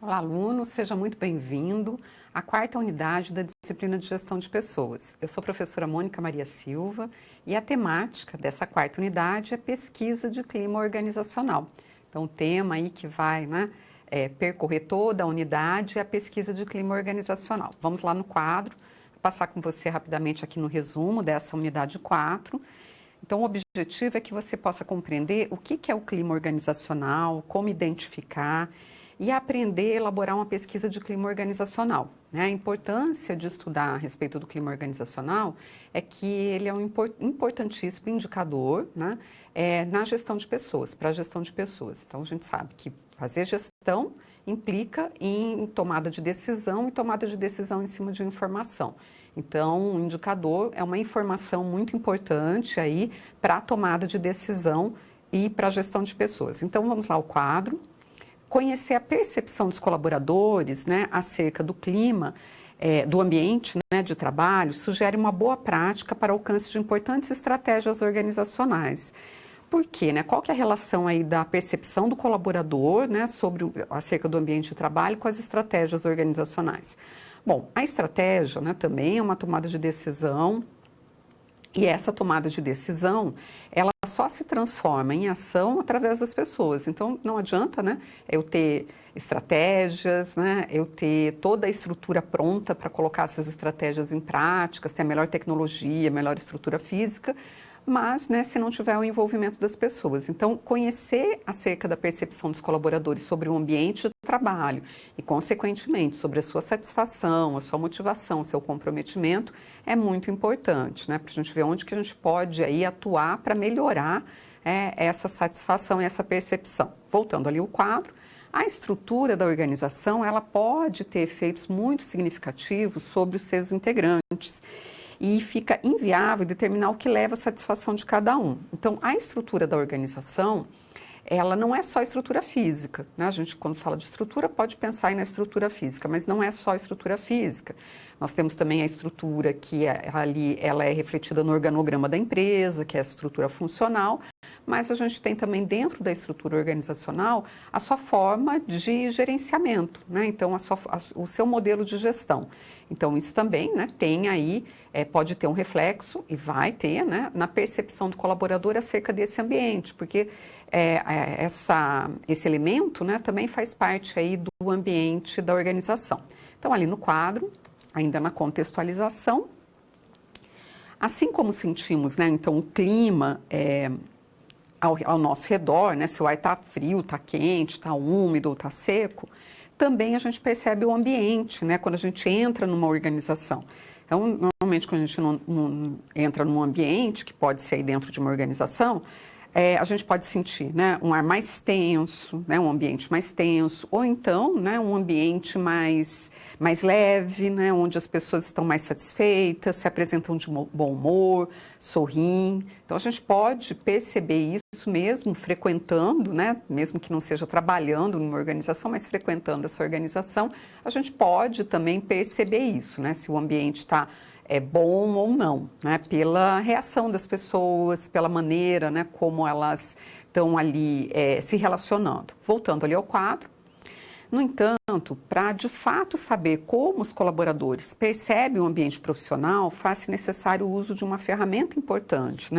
Olá, aluno, seja muito bem-vindo à quarta unidade da disciplina de Gestão de Pessoas. Eu sou a professora Mônica Maria Silva e a temática dessa quarta unidade é pesquisa de clima organizacional. Então, o tema aí que vai percorrer toda a unidade é a pesquisa de clima organizacional. Vamos lá no quadro, passar com você rapidamente aqui no resumo dessa unidade 4. Então, o objetivo é que você possa compreender o que é o clima organizacional, como identificar e aprender a elaborar uma pesquisa de clima organizacional. A importância de estudar a respeito do clima organizacional é que ele é um importantíssimo indicador na gestão de pessoas, para a gestão de pessoas. Então, a gente sabe que fazer gestão implica em tomada de decisão e tomada de decisão em cima de informação. Então, o indicador é uma informação muito importante aí para a tomada de decisão e para a gestão de pessoas. Então, vamos lá ao quadro. Conhecer a percepção dos colaboradores acerca do clima, do ambiente de trabalho, sugere uma boa prática para alcance de importantes estratégias organizacionais. Por quê? Qual que é a relação aí da percepção do colaborador acerca do ambiente de trabalho com as estratégias organizacionais? Bom, a estratégia também é uma tomada de decisão. E essa tomada de decisão, ela só se transforma em ação através das pessoas. Então, não adianta eu ter estratégias, eu ter toda a estrutura pronta para colocar essas estratégias em prática, ter a melhor tecnologia, a melhor estrutura física, mas se não tiver o envolvimento das pessoas. Então, conhecer acerca da percepção dos colaboradores sobre o ambiente de trabalho e, consequentemente, sobre a sua satisfação, a sua motivação, o seu comprometimento, é muito importante, para a gente ver onde que a gente pode aí atuar para melhorar essa satisfação e essa percepção. Voltando ali ao quadro, a estrutura da organização, ela pode ter efeitos muito significativos sobre os seus integrantes, e fica inviável determinar o que leva à satisfação de cada um. Então, a estrutura da organização, ela não é só a estrutura física. A gente, quando fala de estrutura, pode pensar aí na estrutura física, mas não é só a estrutura física. Nós temos também a estrutura que ela é refletida no organograma da empresa, que é a estrutura funcional, mas a gente tem também dentro da estrutura organizacional a sua forma de gerenciamento, então o seu modelo de gestão. Então isso também tem aí, pode ter um reflexo e vai ter na percepção do colaborador acerca desse ambiente, porque esse elemento também faz parte aí do ambiente da organização. Então ali no quadro, ainda na contextualização, assim como sentimos então o clima ao nosso redor, se o ar está frio, está quente, está úmido ou está seco, também a gente percebe o ambiente, quando a gente entra numa organização. Então, normalmente, quando a gente não entra num ambiente, que pode ser aí dentro de uma organização, a gente pode sentir um ar mais tenso, um ambiente mais tenso, ou então um ambiente mais leve, onde as pessoas estão mais satisfeitas, se apresentam de bom humor, sorriem. Então, a gente pode perceber isso mesmo frequentando, mesmo que não seja trabalhando numa organização, mas frequentando essa organização, a gente pode também perceber isso, se o ambiente está bom ou não, pela reação das pessoas, pela maneira como elas estão ali se relacionando. Voltando ali ao quadro. No entanto, para de fato saber como os colaboradores percebem o ambiente profissional, faz-se necessário o uso de uma ferramenta importante,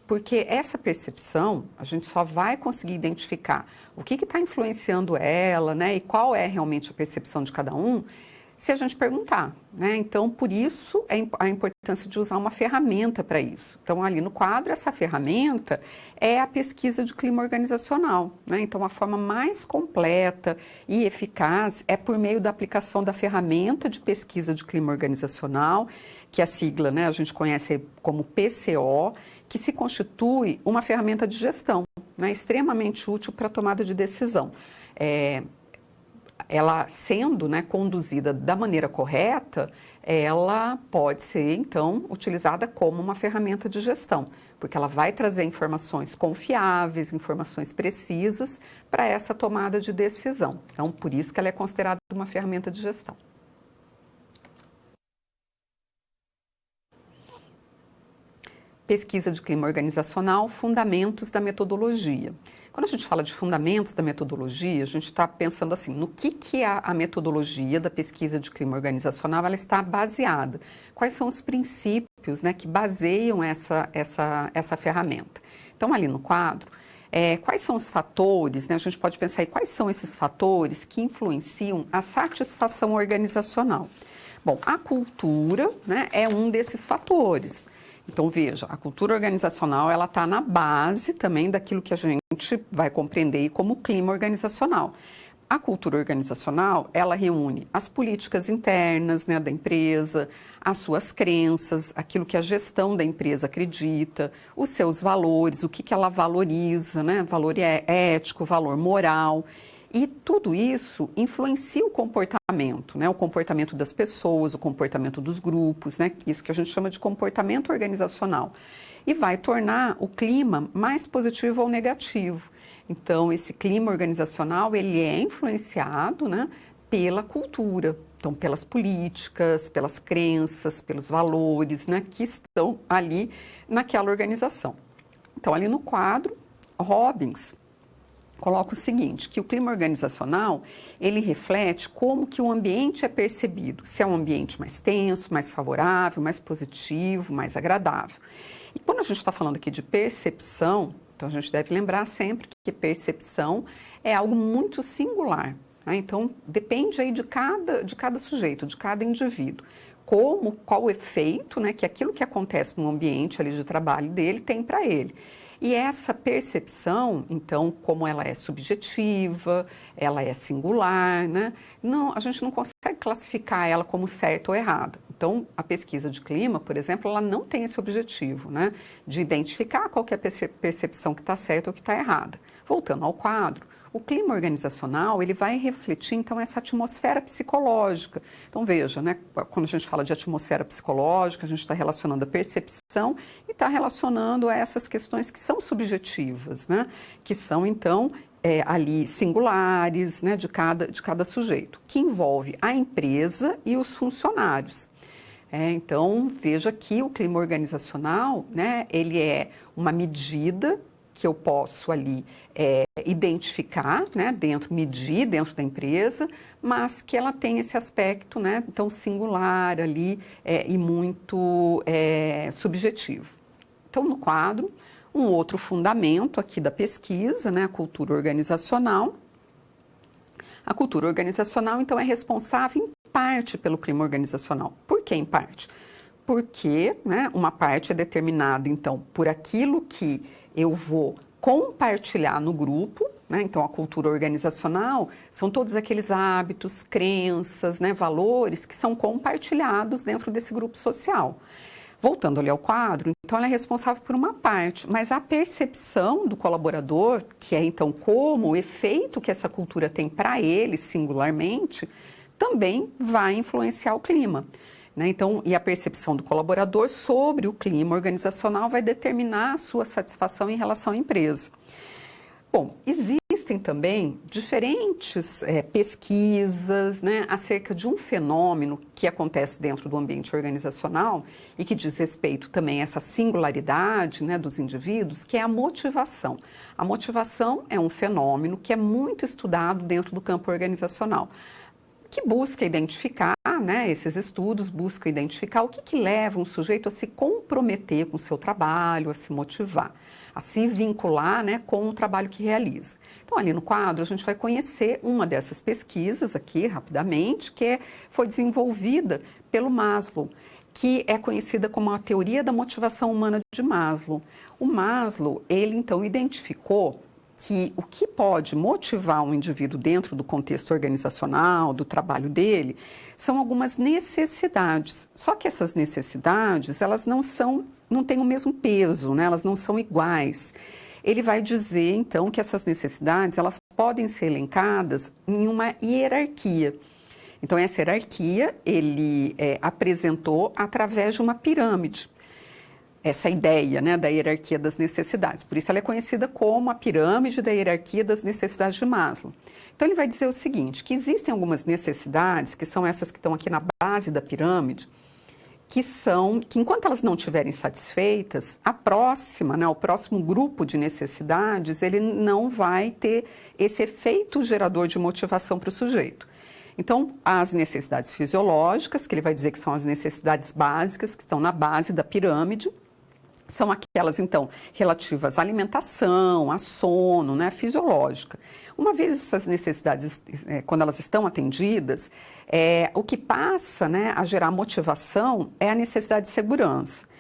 porque essa percepção, a gente só vai conseguir identificar o que está influenciando ela, e qual é realmente a percepção de cada um, se a gente perguntar. Então, por isso, a importância de usar uma ferramenta para isso. Então, ali no quadro, essa ferramenta é a pesquisa de clima organizacional. Então, a forma mais completa e eficaz é por meio da aplicação da ferramenta de pesquisa de clima organizacional, que a sigla a gente conhece como PCO, que se constitui uma ferramenta de gestão, extremamente útil para a tomada de decisão. Ela sendo conduzida da maneira correta, ela pode ser, então, utilizada como uma ferramenta de gestão, porque ela vai trazer informações confiáveis, informações precisas para essa tomada de decisão. Então, por isso que ela é considerada uma ferramenta de gestão. Pesquisa de clima organizacional, fundamentos da metodologia. Quando a gente fala de fundamentos da metodologia, a gente está pensando assim, no que a metodologia da pesquisa de clima organizacional ela está baseada? Quais são os princípios, né, que baseiam essa ferramenta? Então, ali no quadro, quais são os fatores, né, a gente pode pensar aí, quais são esses fatores que influenciam a satisfação organizacional? Bom, a cultura, né, é um desses fatores. Então, veja, a cultura organizacional ela está na base também daquilo que a gente vai compreender como clima organizacional. A cultura organizacional, ela reúne as políticas internas, né, da empresa, as suas crenças, aquilo que a gestão da empresa acredita, os seus valores, o que ela valoriza, né, valor ético, valor moral. E tudo isso influencia o comportamento, né? O comportamento das pessoas, o comportamento dos grupos, né? Isso que a gente chama de comportamento organizacional. E vai tornar o clima mais positivo ou negativo. Então, esse clima organizacional, ele é influenciado, né, pela cultura. Então, pelas políticas, pelas crenças, pelos valores, né, que estão ali naquela organização. Então, ali no quadro, Robbins coloca o seguinte, que o clima organizacional, ele reflete como que o ambiente é percebido, se é um ambiente mais tenso, mais favorável, mais positivo, mais agradável. E quando a gente está falando aqui de percepção, então a gente deve lembrar sempre que percepção é algo muito singular, né? Então depende aí de cada sujeito, de cada indivíduo. Qual o efeito, né, que aquilo que acontece no ambiente ali de trabalho dele tem para ele. E essa percepção, então, como ela é subjetiva, ela é singular, né? Não, a gente não consegue classificar ela como certa ou errada. Então, a pesquisa de clima, por exemplo, ela não tem esse objetivo, né, de identificar qual que é a percepção que está certa ou que está errada. Voltando ao quadro, o clima organizacional, ele vai refletir, então, essa atmosfera psicológica. Então, veja, né, quando a gente fala de atmosfera psicológica, a gente está relacionando a percepção e está relacionando a essas questões que são subjetivas, né, que são, então, ali singulares, né, de cada sujeito, que envolve a empresa e os funcionários. Então, veja que o clima organizacional, né, ele é uma medida que eu posso ali identificar, né, medir dentro da empresa, mas que ela tem esse aspecto, né, tão singular ali e muito subjetivo. Então, no quadro, um outro fundamento aqui da pesquisa, né, a cultura organizacional. A cultura organizacional, então, é responsável em parte pelo clima organizacional. Por que em parte? Porque, né, uma parte é determinada, então, por aquilo que eu vou compartilhar no grupo, né? Então, a cultura organizacional são todos aqueles hábitos, crenças, né, valores que são compartilhados dentro desse grupo social. Voltando ali ao quadro, então ela é responsável por uma parte, mas a percepção do colaborador, que é então como o efeito que essa cultura tem para ele singularmente, também vai influenciar o clima. Então, e a percepção do colaborador sobre o clima organizacional vai determinar a sua satisfação em relação à empresa. Bom, existem também diferentes pesquisas, né, acerca de um fenômeno que acontece dentro do ambiente organizacional e que diz respeito também a essa singularidade, né, dos indivíduos, que é a motivação. A motivação é um fenômeno que é muito estudado dentro do campo organizacional, que busca identificar, né, esses estudos buscam identificar o que leva um sujeito a se comprometer com o seu trabalho, a se motivar, a se vincular, né, com o trabalho que realiza. Então, ali no quadro, a gente vai conhecer uma dessas pesquisas aqui, rapidamente, que foi desenvolvida pelo Maslow, que é conhecida como a teoria da motivação humana de Maslow. O Maslow, ele então identificou que o que pode motivar um indivíduo dentro do contexto organizacional, do trabalho dele, são algumas necessidades. Só que essas necessidades, elas não têm o mesmo peso, né? Elas não são iguais. Ele vai dizer, então, que essas necessidades, elas podem ser elencadas em uma hierarquia. Então, essa hierarquia, ele apresentou através de uma pirâmide. Essa ideia, né, da hierarquia das necessidades. Por isso ela é conhecida como a pirâmide da hierarquia das necessidades de Maslow. Então ele vai dizer o seguinte, que existem algumas necessidades, que são essas que estão aqui na base da pirâmide, que enquanto elas não estiverem satisfeitas, a próxima, né, o próximo grupo de necessidades, ele não vai ter esse efeito gerador de motivação para o sujeito. Então, as necessidades fisiológicas, que ele vai dizer que são as necessidades básicas, que estão na base da pirâmide, são aquelas, então, relativas à alimentação, a sono, né, fisiológica. Uma vez essas necessidades, quando elas estão atendidas, o que passa, né, a gerar motivação é a necessidade de segurança.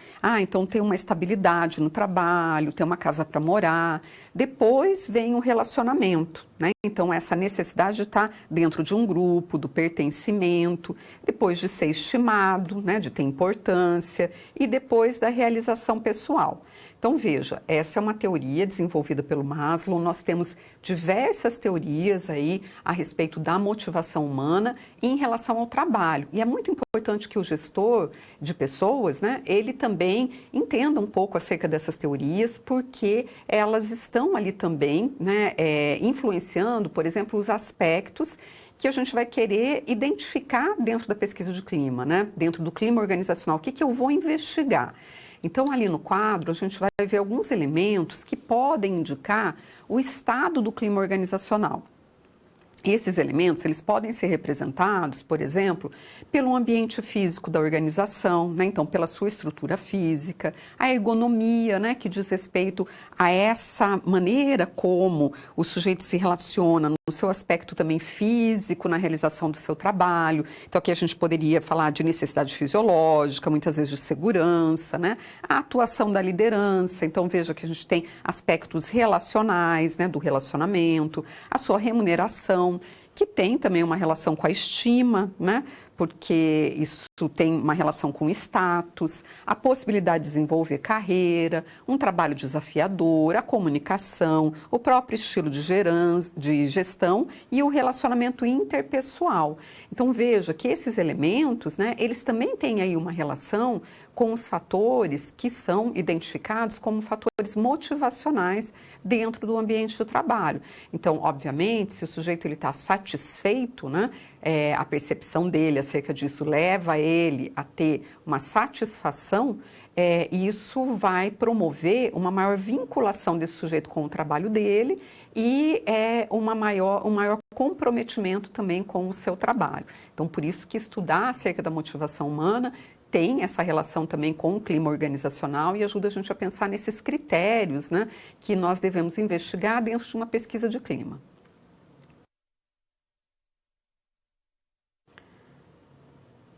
Então tem uma estabilidade no trabalho, tem uma casa para morar. Depois vem o relacionamento, né? Então essa necessidade de estar dentro de um grupo, do pertencimento, depois de ser estimado, né, de ter importância e depois da realização pessoal. Então veja, essa é uma teoria desenvolvida pelo Maslow, nós temos diversas teorias aí a respeito da motivação humana em relação ao trabalho. E é muito importante que o gestor de pessoas, né, ele também entenda um pouco acerca dessas teorias, porque elas estão ali também, né, influenciando, por exemplo, os aspectos que a gente vai querer identificar dentro da pesquisa de clima, né, dentro do clima organizacional, o que eu vou investigar. Então, ali no quadro, a gente vai ver alguns elementos que podem indicar o estado do clima organizacional. Esses elementos, eles podem ser representados, por exemplo, pelo ambiente físico da organização, né? Então, pela sua estrutura física, a ergonomia, né? Que diz respeito a essa maneira como o sujeito se relaciona no seu aspecto também físico, na realização do seu trabalho. Então, aqui a gente poderia falar de necessidade fisiológica, muitas vezes de segurança, né? A atuação da liderança. Então, veja que a gente tem aspectos relacionais, né? Do relacionamento, a sua remuneração, que tem também uma relação com a estima, né? Porque isso tem uma relação com status, a possibilidade de desenvolver carreira, um trabalho desafiador, a comunicação, o próprio estilo de gestão e o relacionamento interpessoal. Então veja que esses elementos, né, eles também têm aí uma relação com os fatores que são identificados como fatores motivacionais dentro do ambiente de trabalho. Então, obviamente, se o sujeito está satisfeito, né, a percepção dele acerca disso leva ele a ter uma satisfação, isso vai promover uma maior vinculação desse sujeito com o trabalho dele e um maior comprometimento também com o seu trabalho. Então, por isso que estudar acerca da motivação humana tem essa relação também com o clima organizacional e ajuda a gente a pensar nesses critérios, né, que nós devemos investigar dentro de uma pesquisa de clima.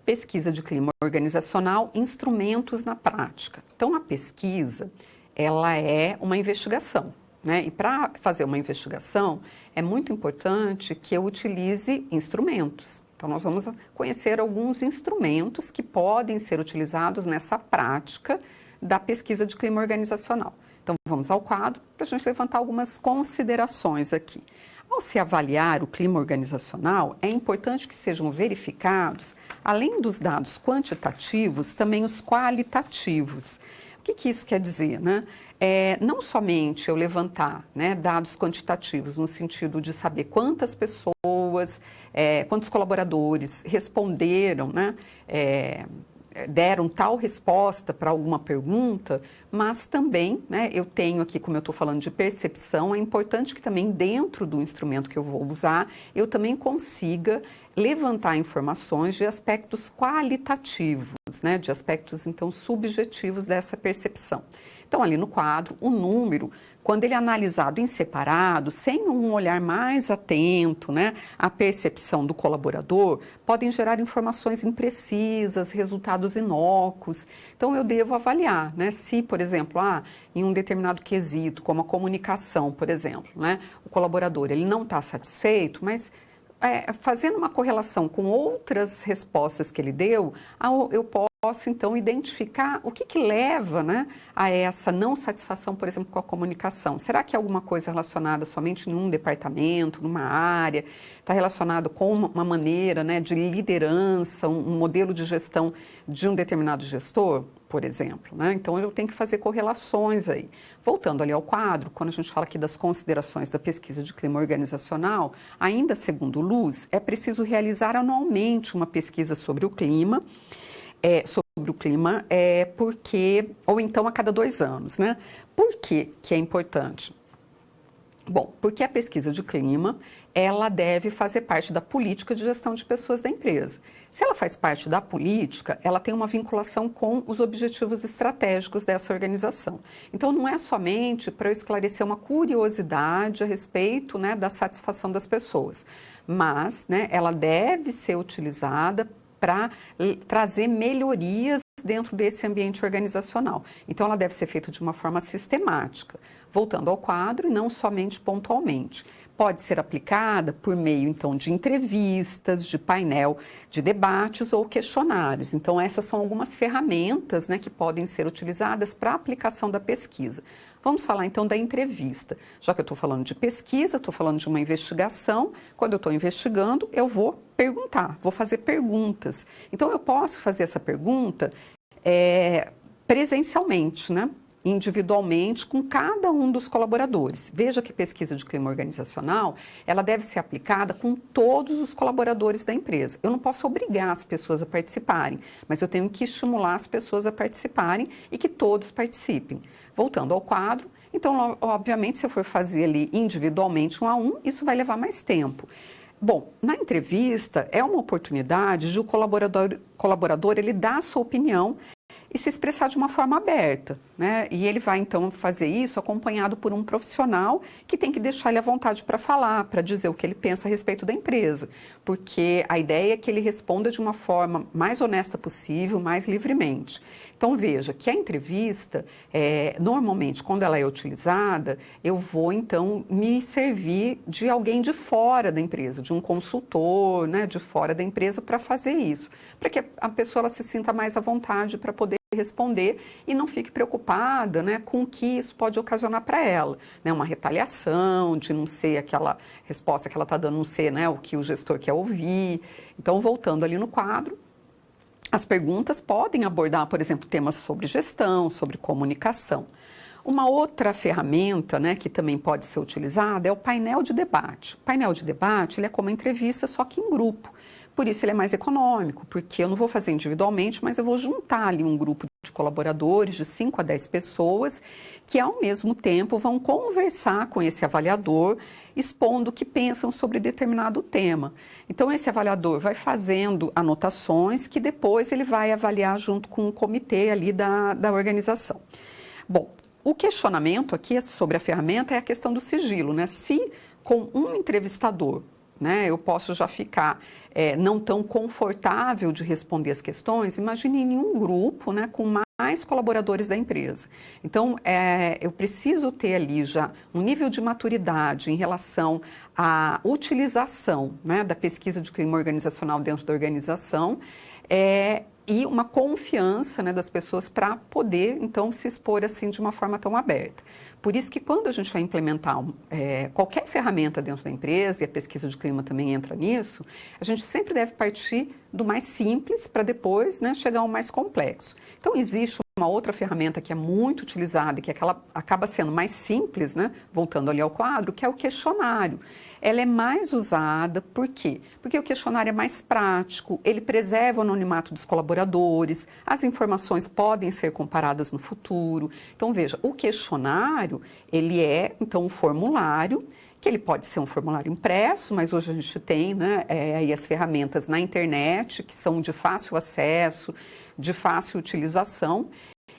Pesquisa de clima organizacional, instrumentos na prática. Então, a pesquisa, ela é uma investigação, né? E para fazer uma investigação, é muito importante que eu utilize instrumentos. Então, nós vamos conhecer alguns instrumentos que podem ser utilizados nessa prática da pesquisa de clima organizacional. Então, vamos ao quadro para a gente levantar algumas considerações aqui. Ao se avaliar o clima organizacional, é importante que sejam verificados, além dos dados quantitativos, também os qualitativos. O que isso quer dizer, né? Não somente eu levantar, né, dados quantitativos no sentido de saber quantas pessoas, quantos colaboradores responderam, né, deram tal resposta para alguma pergunta, mas também, né, eu tenho aqui, como eu estou falando de percepção, é importante que também dentro do instrumento que eu vou usar, eu também consiga levantar informações de aspectos qualitativos, né, de aspectos, então, subjetivos dessa percepção. Então, ali no quadro, o número, quando ele é analisado em separado, sem um olhar mais atento, né, à percepção do colaborador, podem gerar informações imprecisas, resultados inócuos. Então, eu devo avaliar, né, se, por exemplo, em um determinado quesito, como a comunicação, por exemplo, né, o colaborador ele não está satisfeito, mas fazendo uma correlação com outras respostas que ele deu, eu posso, então, identificar o que leva, né, a essa não satisfação, por exemplo, com a comunicação. Será que é alguma coisa relacionada somente em um departamento, numa área? Está relacionado com uma maneira, né, de liderança, um modelo de gestão de um determinado gestor, por exemplo, né? Então, eu tenho que fazer correlações aí. Voltando ali ao quadro, quando a gente fala aqui das considerações da pesquisa de clima organizacional, ainda segundo Luz, é preciso realizar anualmente uma pesquisa sobre o clima, sobre o clima é porque, ou então a cada 2 anos, né? Por que é importante? Bom, porque a pesquisa de clima, ela deve fazer parte da política de gestão de pessoas da empresa. Se ela faz parte da política, ela tem uma vinculação com os objetivos estratégicos dessa organização. Então, não é somente para eu esclarecer uma curiosidade a respeito, né, da satisfação das pessoas, mas, né, ela deve ser utilizada para trazer melhorias dentro desse ambiente organizacional. Então, ela deve ser feita de uma forma sistemática, voltando ao quadro e não somente pontualmente. Pode ser aplicada por meio, então, de entrevistas, de painel de debates ou questionários. Então, essas são algumas ferramentas, né, que podem ser utilizadas para a aplicação da pesquisa. Vamos falar, então, da entrevista. Já que eu estou falando de pesquisa, estou falando de uma investigação. Quando eu estou investigando, eu vou perguntar, vou fazer perguntas. Então, eu posso fazer essa pergunta presencialmente, né? Individualmente com cada um dos colaboradores. Veja que a pesquisa de clima organizacional, ela deve ser aplicada com todos os colaboradores da empresa. Eu não posso obrigar as pessoas a participarem, mas eu tenho que estimular as pessoas a participarem e que todos participem. Voltando ao quadro, então, obviamente, se eu for fazer ali individualmente 1 a 1, isso vai levar mais tempo. Bom, na entrevista é uma oportunidade de o colaborador ele dar a sua opinião e se expressar de uma forma aberta, né? E ele vai, então, fazer isso acompanhado por um profissional que tem que deixar ele à vontade para falar, para dizer o que ele pensa a respeito da empresa, porque a ideia é que ele responda de uma forma mais honesta possível, mais livremente. Então, veja que a entrevista, normalmente, quando ela é utilizada, eu vou, então, me servir de alguém de fora da empresa, de um consultor, né, de fora da empresa para fazer isso, para que a pessoa ela se sinta mais à vontade para poder responder e não fique preocupada, né, com o que isso pode ocasionar para ela, né, uma retaliação de não ser aquela resposta que ela está dando, não ser, né, o que o gestor quer ouvir. Então, voltando ali no quadro, as perguntas podem abordar, por exemplo, temas sobre gestão, sobre comunicação. Uma outra ferramenta, né, que também pode ser utilizada é o painel de debate. O painel de debate ele é como uma entrevista, só que em grupo. Por isso ele é mais econômico, porque eu não vou fazer individualmente, mas eu vou juntar ali um grupo de colaboradores de 5 a 10 pessoas que ao mesmo tempo vão conversar com esse avaliador, expondo o que pensam sobre determinado tema. Então esse avaliador vai fazendo anotações que depois ele vai avaliar junto com o comitê ali da organização. Bom, o questionamento aqui sobre a ferramenta é a questão do sigilo, né? Se com um entrevistador, né, eu posso já ficar não tão confortável de responder as questões, imagine em um grupo, né, com mais colaboradores da empresa. Então, eu preciso ter ali já um nível de maturidade em relação à utilização, né, da pesquisa de clima organizacional dentro da organização, e uma confiança, né, das pessoas para poder, então, se expor assim de uma forma tão aberta. Por isso que quando a gente vai implementar qualquer ferramenta dentro da empresa, e a pesquisa de clima também entra nisso, a gente sempre deve partir do mais simples para depois, né, chegar ao mais complexo. Então, existe uma outra ferramenta que é muito utilizada e que acaba sendo mais simples, né, voltando ali ao quadro, que é o questionário. Ela é mais usada, por quê? Porque o questionário é mais prático, ele preserva o anonimato dos colaboradores, as informações podem ser comparadas no futuro. Então, veja, o questionário, ele é, então, um formulário, que ele pode ser um formulário impresso, mas hoje a gente tem, né, aí as ferramentas na internet, que são de fácil acesso, de fácil utilização,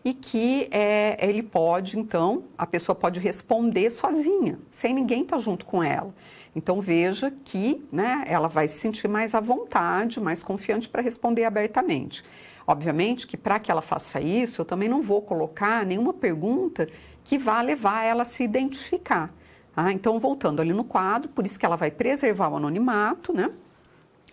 e que ele pode, então, a pessoa pode responder sozinha, sem ninguém estar junto com ela. Então, veja que, né, ela vai se sentir mais à vontade, mais confiante para responder abertamente. Obviamente que para que ela faça isso, eu também não vou colocar nenhuma pergunta que vá levar ela a se identificar. Tá? Então, voltando ali no quadro, por isso que ela vai preservar o anonimato, né?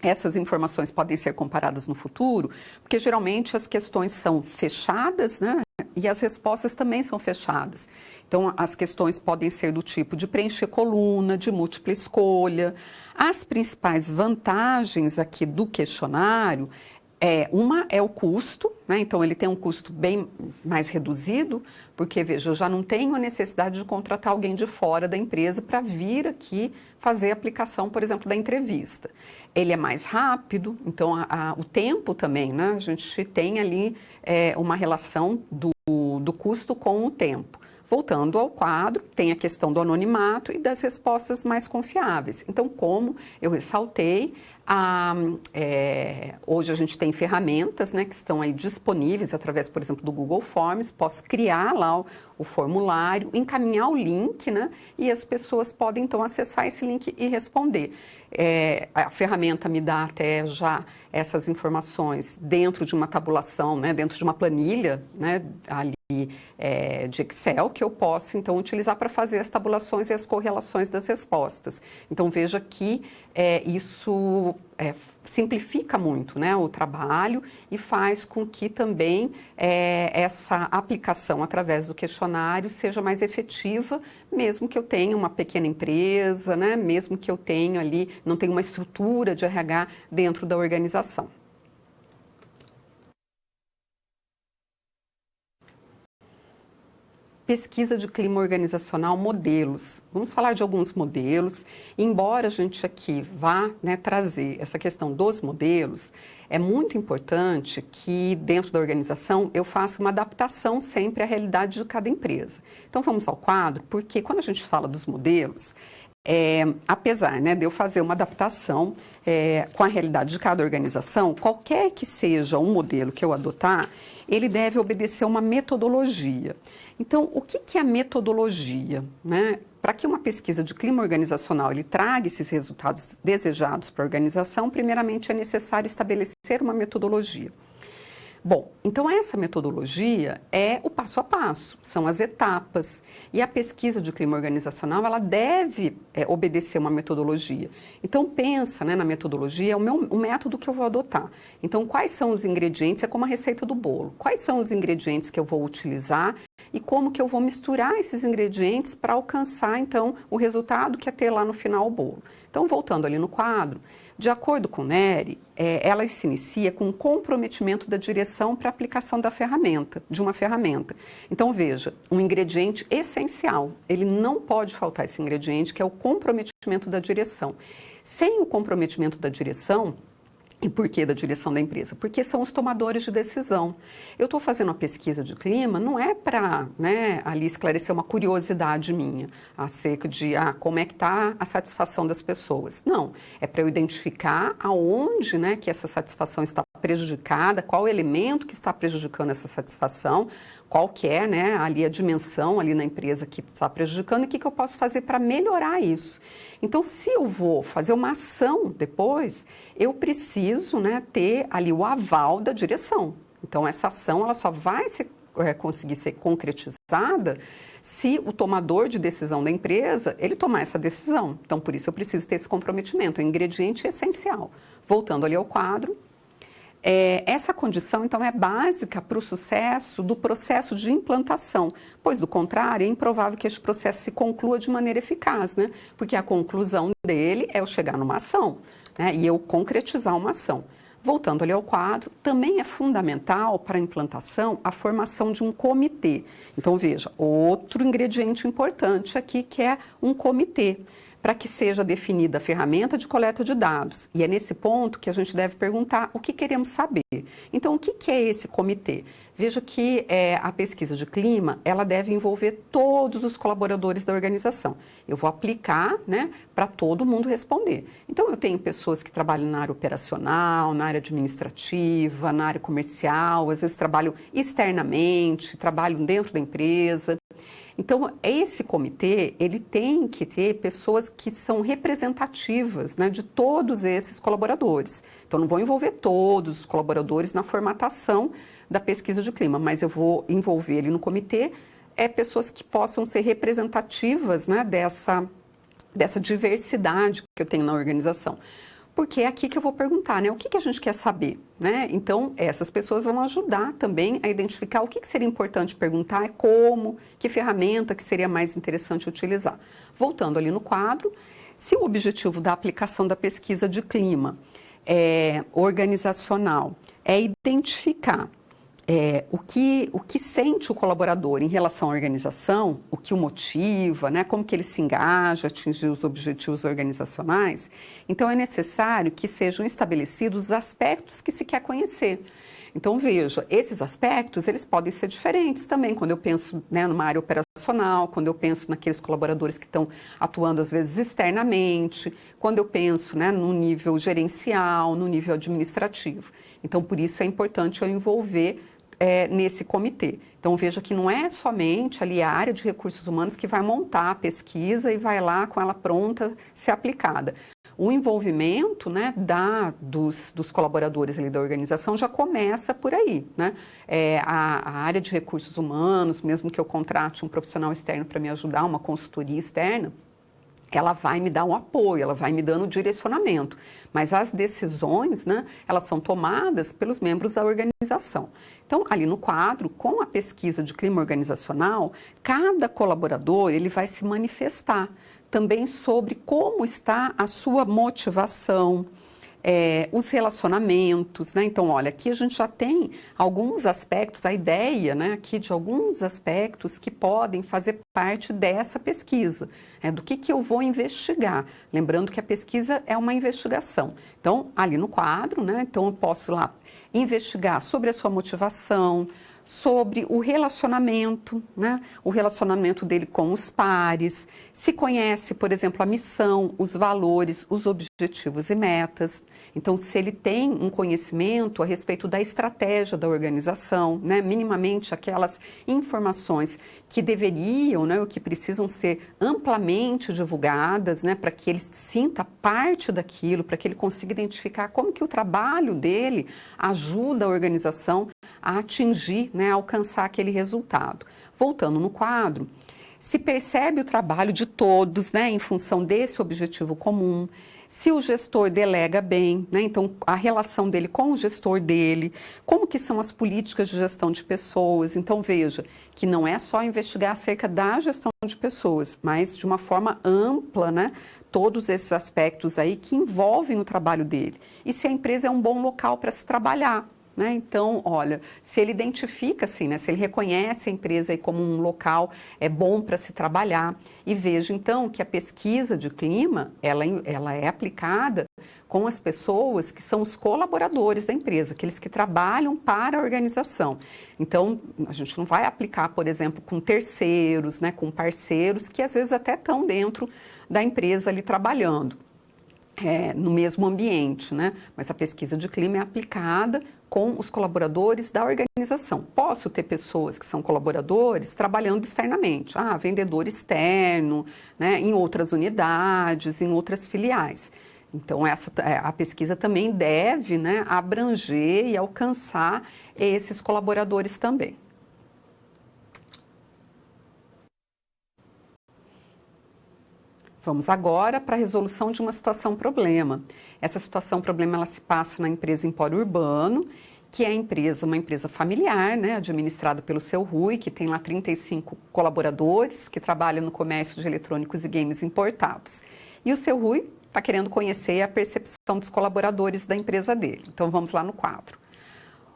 Essas informações podem ser comparadas no futuro, porque geralmente as questões são fechadas, né? E as respostas também são fechadas. Então, as questões podem ser do tipo de preencher coluna, de múltipla escolha. As principais vantagens aqui do questionário Uma é o custo, né? Então ele tem um custo bem mais reduzido, porque, veja, eu já não tenho a necessidade de contratar alguém de fora da empresa para vir aqui fazer a aplicação, por exemplo, da entrevista. Ele é mais rápido, então o tempo também, né? A gente tem ali uma relação do custo com o tempo. Voltando ao quadro, tem a questão do anonimato e das respostas mais confiáveis. Então, como eu ressaltei, hoje a gente tem ferramentas, né, que estão aí disponíveis através, por exemplo, do Google Forms. Posso criar lá o formulário, encaminhar o link, né, e as pessoas podem então acessar esse link e responder. A ferramenta me dá até já essas informações dentro de uma tabulação, né, dentro de uma planilha, né, ali de Excel, que eu posso então utilizar para fazer as tabulações e as correlações das respostas. Então veja que isso simplifica muito, né, o trabalho e faz com que também essa aplicação através do questionário seja mais efetiva, mesmo que eu tenha uma pequena empresa, né, mesmo que eu tenha ali, não tenha uma estrutura de RH dentro da organização. Pesquisa de clima organizacional, modelos. Vamos falar de alguns modelos. Embora a gente aqui vá, né, trazer essa questão dos modelos, é muito importante que dentro da organização eu faça uma adaptação sempre à realidade de cada empresa. Então vamos ao quadro, porque quando a gente fala dos modelos, apesar, né, de eu fazer uma adaptação com a realidade de cada organização, qualquer que seja o modelo que eu adotar, ele deve obedecer uma metodologia. Então, o que é a metodologia, né? Para que uma pesquisa de clima organizacional ele traga esses resultados desejados para a organização, primeiramente é necessário estabelecer uma metodologia. Bom, então essa metodologia é o passo a passo, são as etapas. E a pesquisa de clima organizacional, ela deve obedecer uma metodologia. Então pensa, né, na metodologia, o método que eu vou adotar. Então quais são os ingredientes, é como a receita do bolo. Quais são os ingredientes que eu vou utilizar e como que eu vou misturar esses ingredientes para alcançar, então, o resultado que é ter lá no final o bolo. Então, voltando ali no quadro, de acordo com Neri, ela se inicia com um comprometimento da direção para a aplicação da ferramenta, de uma ferramenta. Então, veja, um ingrediente essencial, ele não pode faltar esse ingrediente, que é o comprometimento da direção. Sem o comprometimento da direção, e por que da direção da empresa? Porque são os tomadores de decisão. Eu estou fazendo uma pesquisa de clima, não é para, né, ali esclarecer uma curiosidade minha acerca de como é que está a satisfação das pessoas. Não, é para eu identificar aonde, né, que essa satisfação está prejudicada, qual o elemento que está prejudicando essa satisfação, qual que é, né, ali a dimensão ali na empresa que está prejudicando e o que eu posso fazer para melhorar isso. Então, se eu vou fazer uma ação depois, eu preciso, né, ter ali o aval da direção. Então, essa ação ela só vai conseguir ser concretizada se o tomador de decisão da empresa, ele tomar essa decisão. Então, por isso eu preciso ter esse comprometimento, é um ingrediente essencial. Voltando ali ao quadro, essa condição, então, é básica para o sucesso do processo de implantação, pois, do contrário, é improvável que este processo se conclua de maneira eficaz, né? Porque a conclusão dele é eu chegar numa ação, né, e eu concretizar uma ação. Voltando ali ao quadro, também é fundamental para a implantação a formação de um comitê. Então, veja, outro ingrediente importante aqui que é um comitê, para que seja definida a ferramenta de coleta de dados. E é nesse ponto que a gente deve perguntar o que queremos saber. Então, o que é esse comitê? Veja que a pesquisa de clima, ela deve envolver todos os colaboradores da organização. Eu vou aplicar, né, para todo mundo responder. Então, eu tenho pessoas que trabalham na área operacional, na área administrativa, na área comercial, às vezes trabalham externamente, trabalham dentro da empresa. Então, esse comitê, ele tem que ter pessoas que são representativas, né, de todos esses colaboradores. Então, não vou envolver todos os colaboradores na formatação da pesquisa de clima, mas eu vou envolver ali no comitê pessoas que possam ser representativas, né, dessa diversidade que eu tenho na organização. Porque é aqui que eu vou perguntar, né? O que a gente quer saber, né? Então, essas pessoas vão ajudar também a identificar o que seria importante perguntar, como, que ferramenta que seria mais interessante utilizar. Voltando ali no quadro, se o objetivo da aplicação da pesquisa de clima organizacional é identificar o que sente o colaborador em relação à organização, o que o motiva, né, como que ele se engaja a atingir os objetivos organizacionais. Então, é necessário que sejam estabelecidos os aspectos que se quer conhecer. Então, veja, esses aspectos, eles podem ser diferentes também, quando eu penso, né, numa área operacional, quando eu penso naqueles colaboradores que estão atuando, às vezes, externamente, quando eu penso, né, no nível gerencial, no nível administrativo. Então, por isso é importante eu envolver nesse comitê. Então, veja que não é somente ali a área de recursos humanos que vai montar a pesquisa e vai lá com ela pronta ser aplicada. O envolvimento, né, dos colaboradores ali da organização já começa por aí, né? A área de recursos humanos, mesmo que eu contrate um profissional externo para me ajudar, uma consultoria externa, ela vai me dar um apoio, ela vai me dando direcionamento. Mas as decisões, né, elas são tomadas pelos membros da organização. Então, ali no quadro, com a pesquisa de clima organizacional, cada colaborador ele vai se manifestar também sobre como está a sua motivação, os relacionamentos, né? Então, olha, aqui a gente já tem alguns aspectos, a ideia, né, aqui de alguns aspectos que podem fazer parte dessa pesquisa, do que eu vou investigar. Lembrando que a pesquisa é uma investigação. Então, ali no quadro, né, então eu posso lá investigar sobre a sua motivação, sobre o relacionamento, né? O relacionamento dele com os pares, se conhece, por exemplo, a missão, os valores, os objetivos e metas. Então, se ele tem um conhecimento a respeito da estratégia da organização, né? Minimamente aquelas informações que deveriam, né, ou que precisam ser amplamente divulgadas, né, para que ele sinta parte daquilo, para que ele consiga identificar como que o trabalho dele ajuda a organização a atingir, né, a alcançar aquele resultado. Voltando no quadro, se percebe o trabalho de todos, né, em função desse objetivo comum, se o gestor delega bem, né, então a relação dele com o gestor dele, como que são as políticas de gestão de pessoas. Então veja que não é só investigar acerca da gestão de pessoas, mas de uma forma ampla, né, todos esses aspectos aí que envolvem o trabalho dele. E se a empresa é um bom local para se trabalhar. Né? Então, olha, se ele identifica assim, né, se ele reconhece a empresa aí como um local bom para se trabalhar, e veja então que a pesquisa de clima, ela é aplicada com as pessoas que são os colaboradores da empresa, aqueles que trabalham para a organização. Então, a gente não vai aplicar, por exemplo, com terceiros, né, com parceiros que às vezes até estão dentro da empresa ali trabalhando. No mesmo ambiente, né? Mas a pesquisa de clima é aplicada com os colaboradores da organização. Posso ter pessoas que são colaboradores trabalhando externamente, vendedor externo, né, em outras unidades, em outras filiais. Então, a pesquisa também deve, né, abranger e alcançar esses colaboradores também. Vamos agora para a resolução de uma situação-problema. Essa situação-problema ela se passa na empresa Empório Urbano, que é uma empresa familiar, né, administrada pelo seu Rui, que tem lá 35 colaboradores, que trabalham no comércio de eletrônicos e games importados. E o seu Rui está querendo conhecer a percepção dos colaboradores da empresa dele. Então vamos lá no quadro.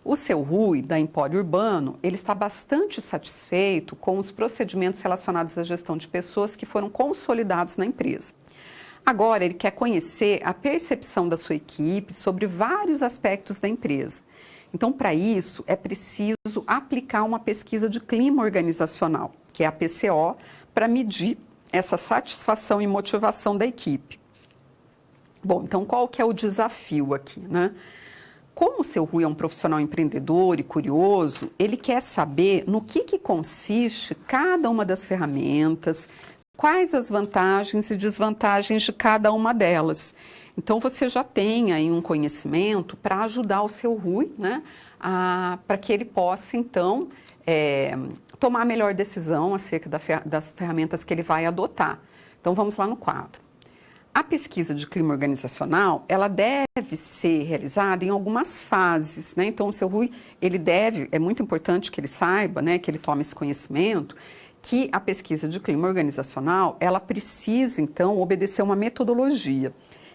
O seu Rui, da Empório Urbano, ele está bastante satisfeito com os procedimentos relacionados à gestão de pessoas que foram consolidados na empresa. Agora, ele quer conhecer a percepção da sua equipe sobre vários aspectos da empresa. Então, para isso, é preciso aplicar uma pesquisa de clima organizacional, que é a PCO, para medir essa satisfação e motivação da equipe. Bom, então qual que é o desafio aqui, né? Como o seu Rui é um profissional empreendedor e curioso, ele quer saber no que consiste cada uma das ferramentas, quais as vantagens e desvantagens de cada uma delas. Então, você já tem aí um conhecimento para ajudar o seu Rui, né, para que ele possa, então, tomar a melhor decisão acerca das ferramentas que ele vai adotar. Então, vamos lá no quadro. A pesquisa de clima organizacional, ela deve ser realizada em algumas fases, né? Então, o seu Rui, é muito importante que ele saiba, né, que ele tome esse conhecimento, que a pesquisa de clima organizacional, ela precisa, então, obedecer uma metodologia.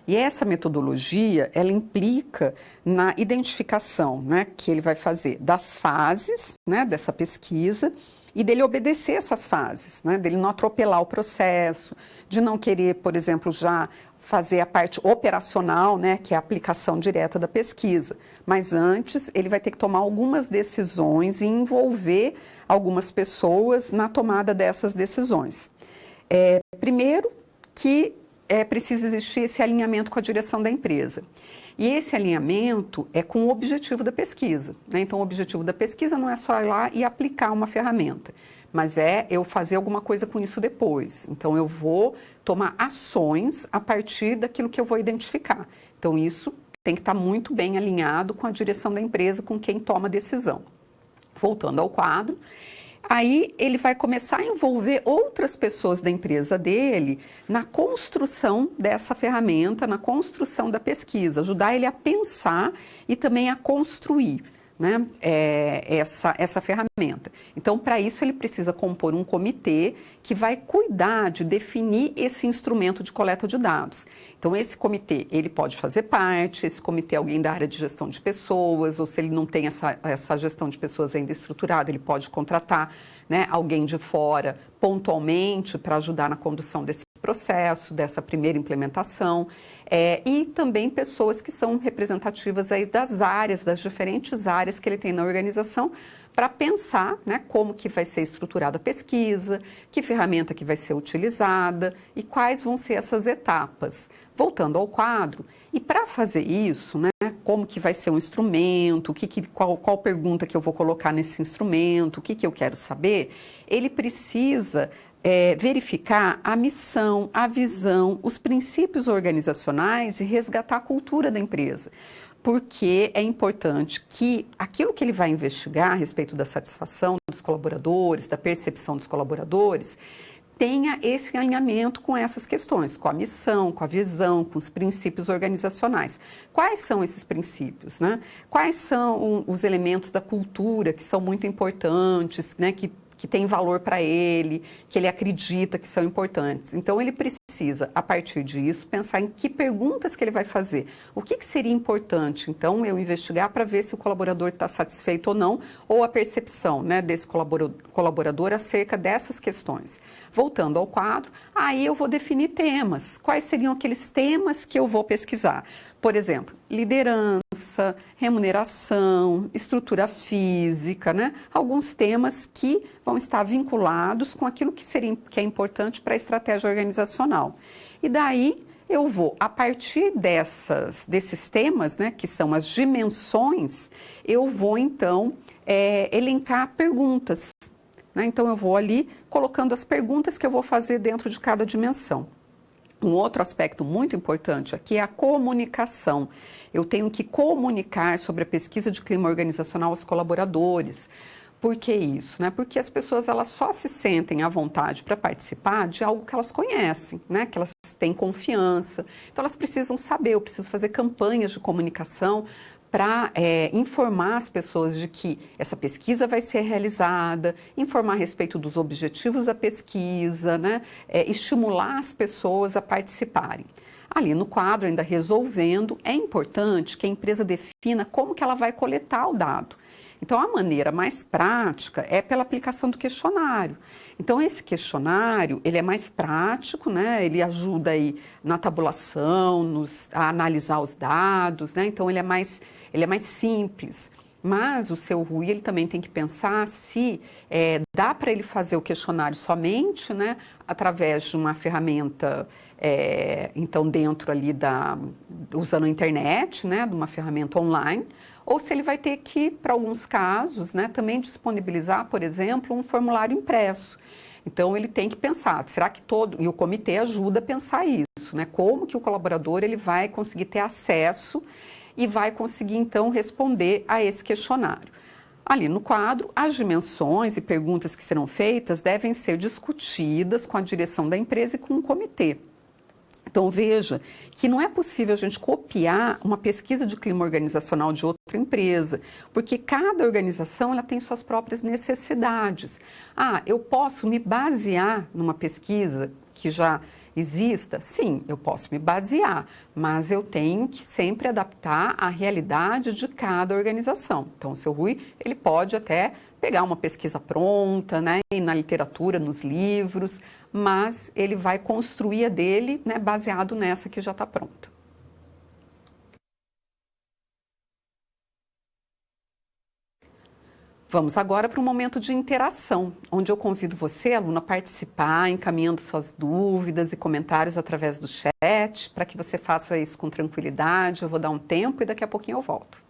E essa metodologia, ela implica na identificação, né, que ele vai fazer das fases, né, dessa pesquisa e dele obedecer essas fases, né, dele não atropelar o processo, de não querer, por exemplo, já fazer a parte operacional, né, que é a aplicação direta da pesquisa. Mas antes, ele vai ter que tomar algumas decisões e envolver algumas pessoas na tomada dessas decisões. Primeiro, que precisa existir esse alinhamento com a direção da empresa. E esse alinhamento é com o objetivo da pesquisa, né? Então, o objetivo da pesquisa não é só ir lá e aplicar uma ferramenta, mas é eu fazer alguma coisa com isso depois. Então, eu vou tomar ações a partir daquilo que eu vou identificar. Então, isso tem que estar muito bem alinhado com a direção da empresa, com quem toma a decisão. Voltando ao quadro, aí ele vai começar a envolver outras pessoas da empresa dele na construção dessa ferramenta, na construção da pesquisa, ajudar ele a pensar e também a construir, né, essa ferramenta. Então, para isso, ele precisa compor um comitê que vai cuidar de definir esse instrumento de coleta de dados. Então, esse comitê, ele pode fazer parte, esse comitê é alguém da área de gestão de pessoas, ou se ele não tem essa gestão de pessoas ainda estruturada, ele pode contratar, né, alguém de fora pontualmente para ajudar na condução desse processo, dessa primeira implementação, e também pessoas que são representativas aí das áreas, das diferentes áreas que ele tem na organização, para pensar, né, como que vai ser estruturada a pesquisa, que ferramenta que vai ser utilizada e quais vão ser essas etapas. Voltando ao quadro, e para fazer isso, né, como que vai ser um instrumento, qual pergunta que eu vou colocar nesse instrumento, o que eu quero saber, ele precisa verificar a missão, a visão, os princípios organizacionais e resgatar a cultura da empresa. Porque é importante que aquilo que ele vai investigar a respeito da satisfação dos colaboradores, da percepção dos colaboradores, tenha esse alinhamento com essas questões, com a missão, com a visão, com os princípios organizacionais. Quais são esses princípios, né? Quais são os elementos da cultura que são muito importantes, né? Que tem valor para ele, que ele acredita que são importantes. Então, ele precisa, a partir disso, pensar em que perguntas que ele vai fazer. O que seria importante, então, eu investigar para ver se o colaborador está satisfeito ou não, ou a percepção, né, desse colaborador acerca dessas questões. Voltando ao quadro, aí eu vou definir temas. Quais seriam aqueles temas que eu vou pesquisar? Por exemplo, liderança, remuneração, estrutura física, né? Alguns temas que vão estar vinculados com aquilo que é importante para a estratégia organizacional. E daí eu vou, a partir desses temas, né, que são as dimensões, eu vou então elencar perguntas, né? Então eu vou ali colocando as perguntas que eu vou fazer dentro de cada dimensão. Um outro aspecto muito importante aqui é a comunicação. Eu tenho que comunicar sobre a pesquisa de clima organizacional aos colaboradores. Por que isso, né? Porque as pessoas elas só se sentem à vontade para participar de algo que elas conhecem, né? Que elas têm confiança. Então elas precisam saber, eu preciso fazer campanhas de comunicação para informar as pessoas de que essa pesquisa vai ser realizada, informar a respeito dos objetivos da pesquisa, né? Estimular as pessoas a participarem. Ali no quadro, ainda resolvendo, é importante que a empresa defina como que ela vai coletar o dado. Então, a maneira mais prática é pela aplicação do questionário. Então, esse questionário, ele é mais prático, né? Ele ajuda aí na tabulação, a analisar os dados, né? Então, ele é mais simples. Mas o seu Rui, ele também tem que pensar se dá para ele fazer o questionário somente, né? Através de uma ferramenta, então, dentro ali usando a internet, né? De uma ferramenta online, ou se ele vai ter que, para alguns casos, né, também disponibilizar, por exemplo, um formulário impresso. Então, ele tem que pensar, será que e o comitê ajuda a pensar isso, né? Como que o colaborador ele vai conseguir ter acesso e vai conseguir, então, responder a esse questionário. Ali no quadro, as dimensões e perguntas que serão feitas devem ser discutidas com a direção da empresa e com o comitê. Então, veja que não é possível a gente copiar uma pesquisa de clima organizacional de outra empresa, porque cada organização ela tem suas próprias necessidades. Eu posso me basear numa pesquisa que já exista? Sim, eu posso me basear, mas eu tenho que sempre adaptar à realidade de cada organização. Então, o seu Rui, ele pode até pegar uma pesquisa pronta, né, e na literatura, nos livros, mas ele vai construir a dele, né, baseado nessa que já está pronta. Vamos agora para um momento de interação, onde eu convido você, aluno, a participar, encaminhando suas dúvidas e comentários através do chat, para que você faça isso com tranquilidade. Eu vou dar um tempo e daqui a pouquinho eu volto.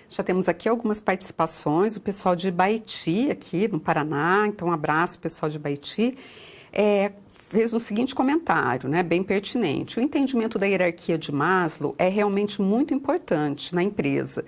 Já temos aqui algumas participações, o pessoal de Baiti, aqui no Paraná, então um abraço pessoal de Baiti, fez o seguinte comentário, né, bem pertinente. O entendimento da hierarquia de Maslow é realmente muito importante na empresa.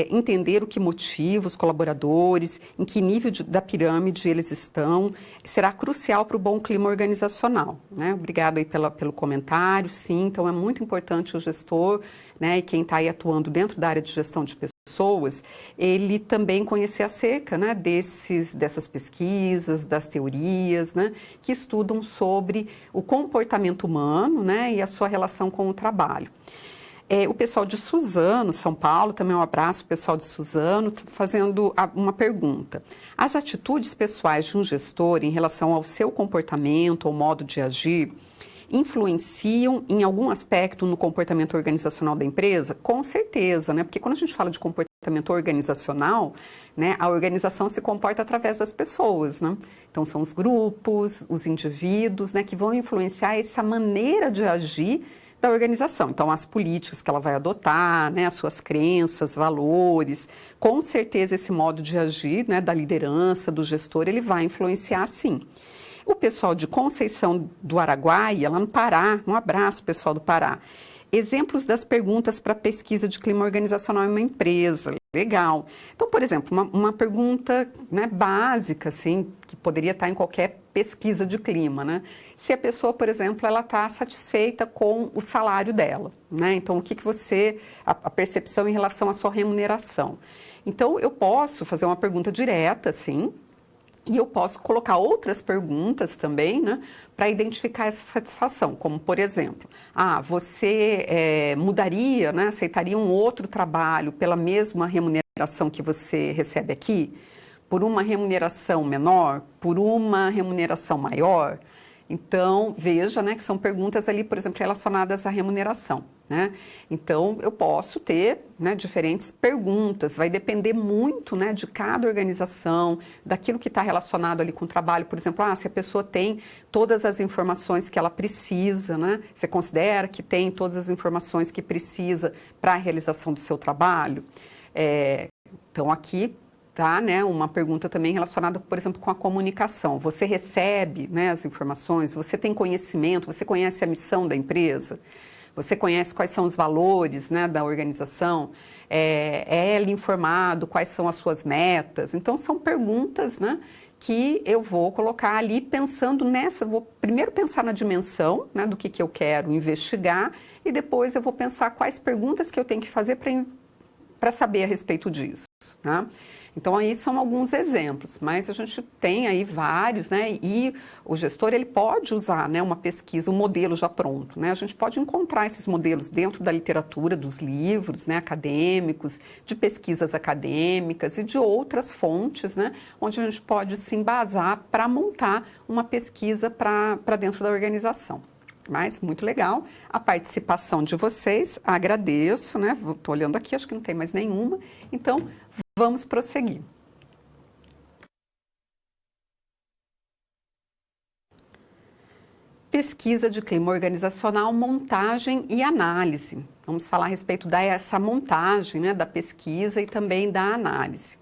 Entender o que motiva os colaboradores, em que nível da pirâmide eles estão, será crucial para o bom clima organizacional. Né? Obrigado aí pelo comentário, sim, então é muito importante o gestor, né, e quem está aí atuando dentro da área de gestão de pessoas, ele também conhecer acerca, né, dessas pesquisas, das teorias, né, que estudam sobre o comportamento humano, né, e a sua relação com o trabalho. O pessoal de Suzano, São Paulo, também um abraço, pessoal de Suzano, fazendo uma pergunta. As atitudes pessoais de um gestor em relação ao seu comportamento ou modo de agir influenciam em algum aspecto no comportamento organizacional da empresa? Com certeza, né? Porque quando a gente fala de comportamento organizacional, né, a organização se comporta através das pessoas, né? Então são os grupos, os indivíduos, né, que vão influenciar essa maneira de agir da organização. Então, as políticas que ela vai adotar, né, as suas crenças, valores, com certeza esse modo de agir, né, da liderança, do gestor, ele vai influenciar sim. O pessoal de Conceição do Araguaia, lá no Pará, um abraço pessoal do Pará. Exemplos das perguntas para pesquisa de clima organizacional em uma empresa. Legal. Então, por exemplo, uma pergunta, né, básica, assim, que poderia estar em qualquer pesquisa de clima, né? Se a pessoa, por exemplo, ela está satisfeita com o salário dela, né? Então, o que você, a percepção em relação à sua remuneração. Então, eu posso fazer uma pergunta direta, assim, e eu posso colocar outras perguntas também, né, para identificar essa satisfação, como, por exemplo, você mudaria, né, aceitaria um outro trabalho pela mesma remuneração que você recebe aqui? Por uma remuneração menor? Por uma remuneração maior? Então, veja, né, que são perguntas ali, por exemplo, relacionadas à remuneração, né? Então, eu posso ter, né, diferentes perguntas, vai depender muito, né, de cada organização, daquilo que está relacionado ali com o trabalho, por exemplo, se a pessoa tem todas as informações que ela precisa, né? Você considera que tem todas as informações que precisa para a realização do seu trabalho? Então, aqui tá, né, uma pergunta também relacionada, por exemplo, com a comunicação. Você recebe, né, as informações, você tem conhecimento, você conhece a missão da empresa, você conhece quais são os valores, né, da organização, é lhe informado quais são as suas metas. Então, são perguntas, né, que eu vou colocar ali pensando vou primeiro pensar na dimensão, né, do que eu quero investigar e depois eu vou pensar quais perguntas que eu tenho que fazer para saber a respeito disso, né? Então, aí são alguns exemplos, mas a gente tem aí vários, né? E o gestor, ele pode usar, né, uma pesquisa, um modelo já pronto, né? A gente pode encontrar esses modelos dentro da literatura, dos livros, né, acadêmicos, de pesquisas acadêmicas e de outras fontes, né, onde a gente pode se embasar para montar uma pesquisa para dentro da organização. Mas muito legal a participação de vocês, agradeço, né? Estou olhando aqui, acho que não tem mais nenhuma, então vamos prosseguir. Pesquisa de clima organizacional, montagem e análise. Vamos falar a respeito dessa montagem, né, da pesquisa e também da análise.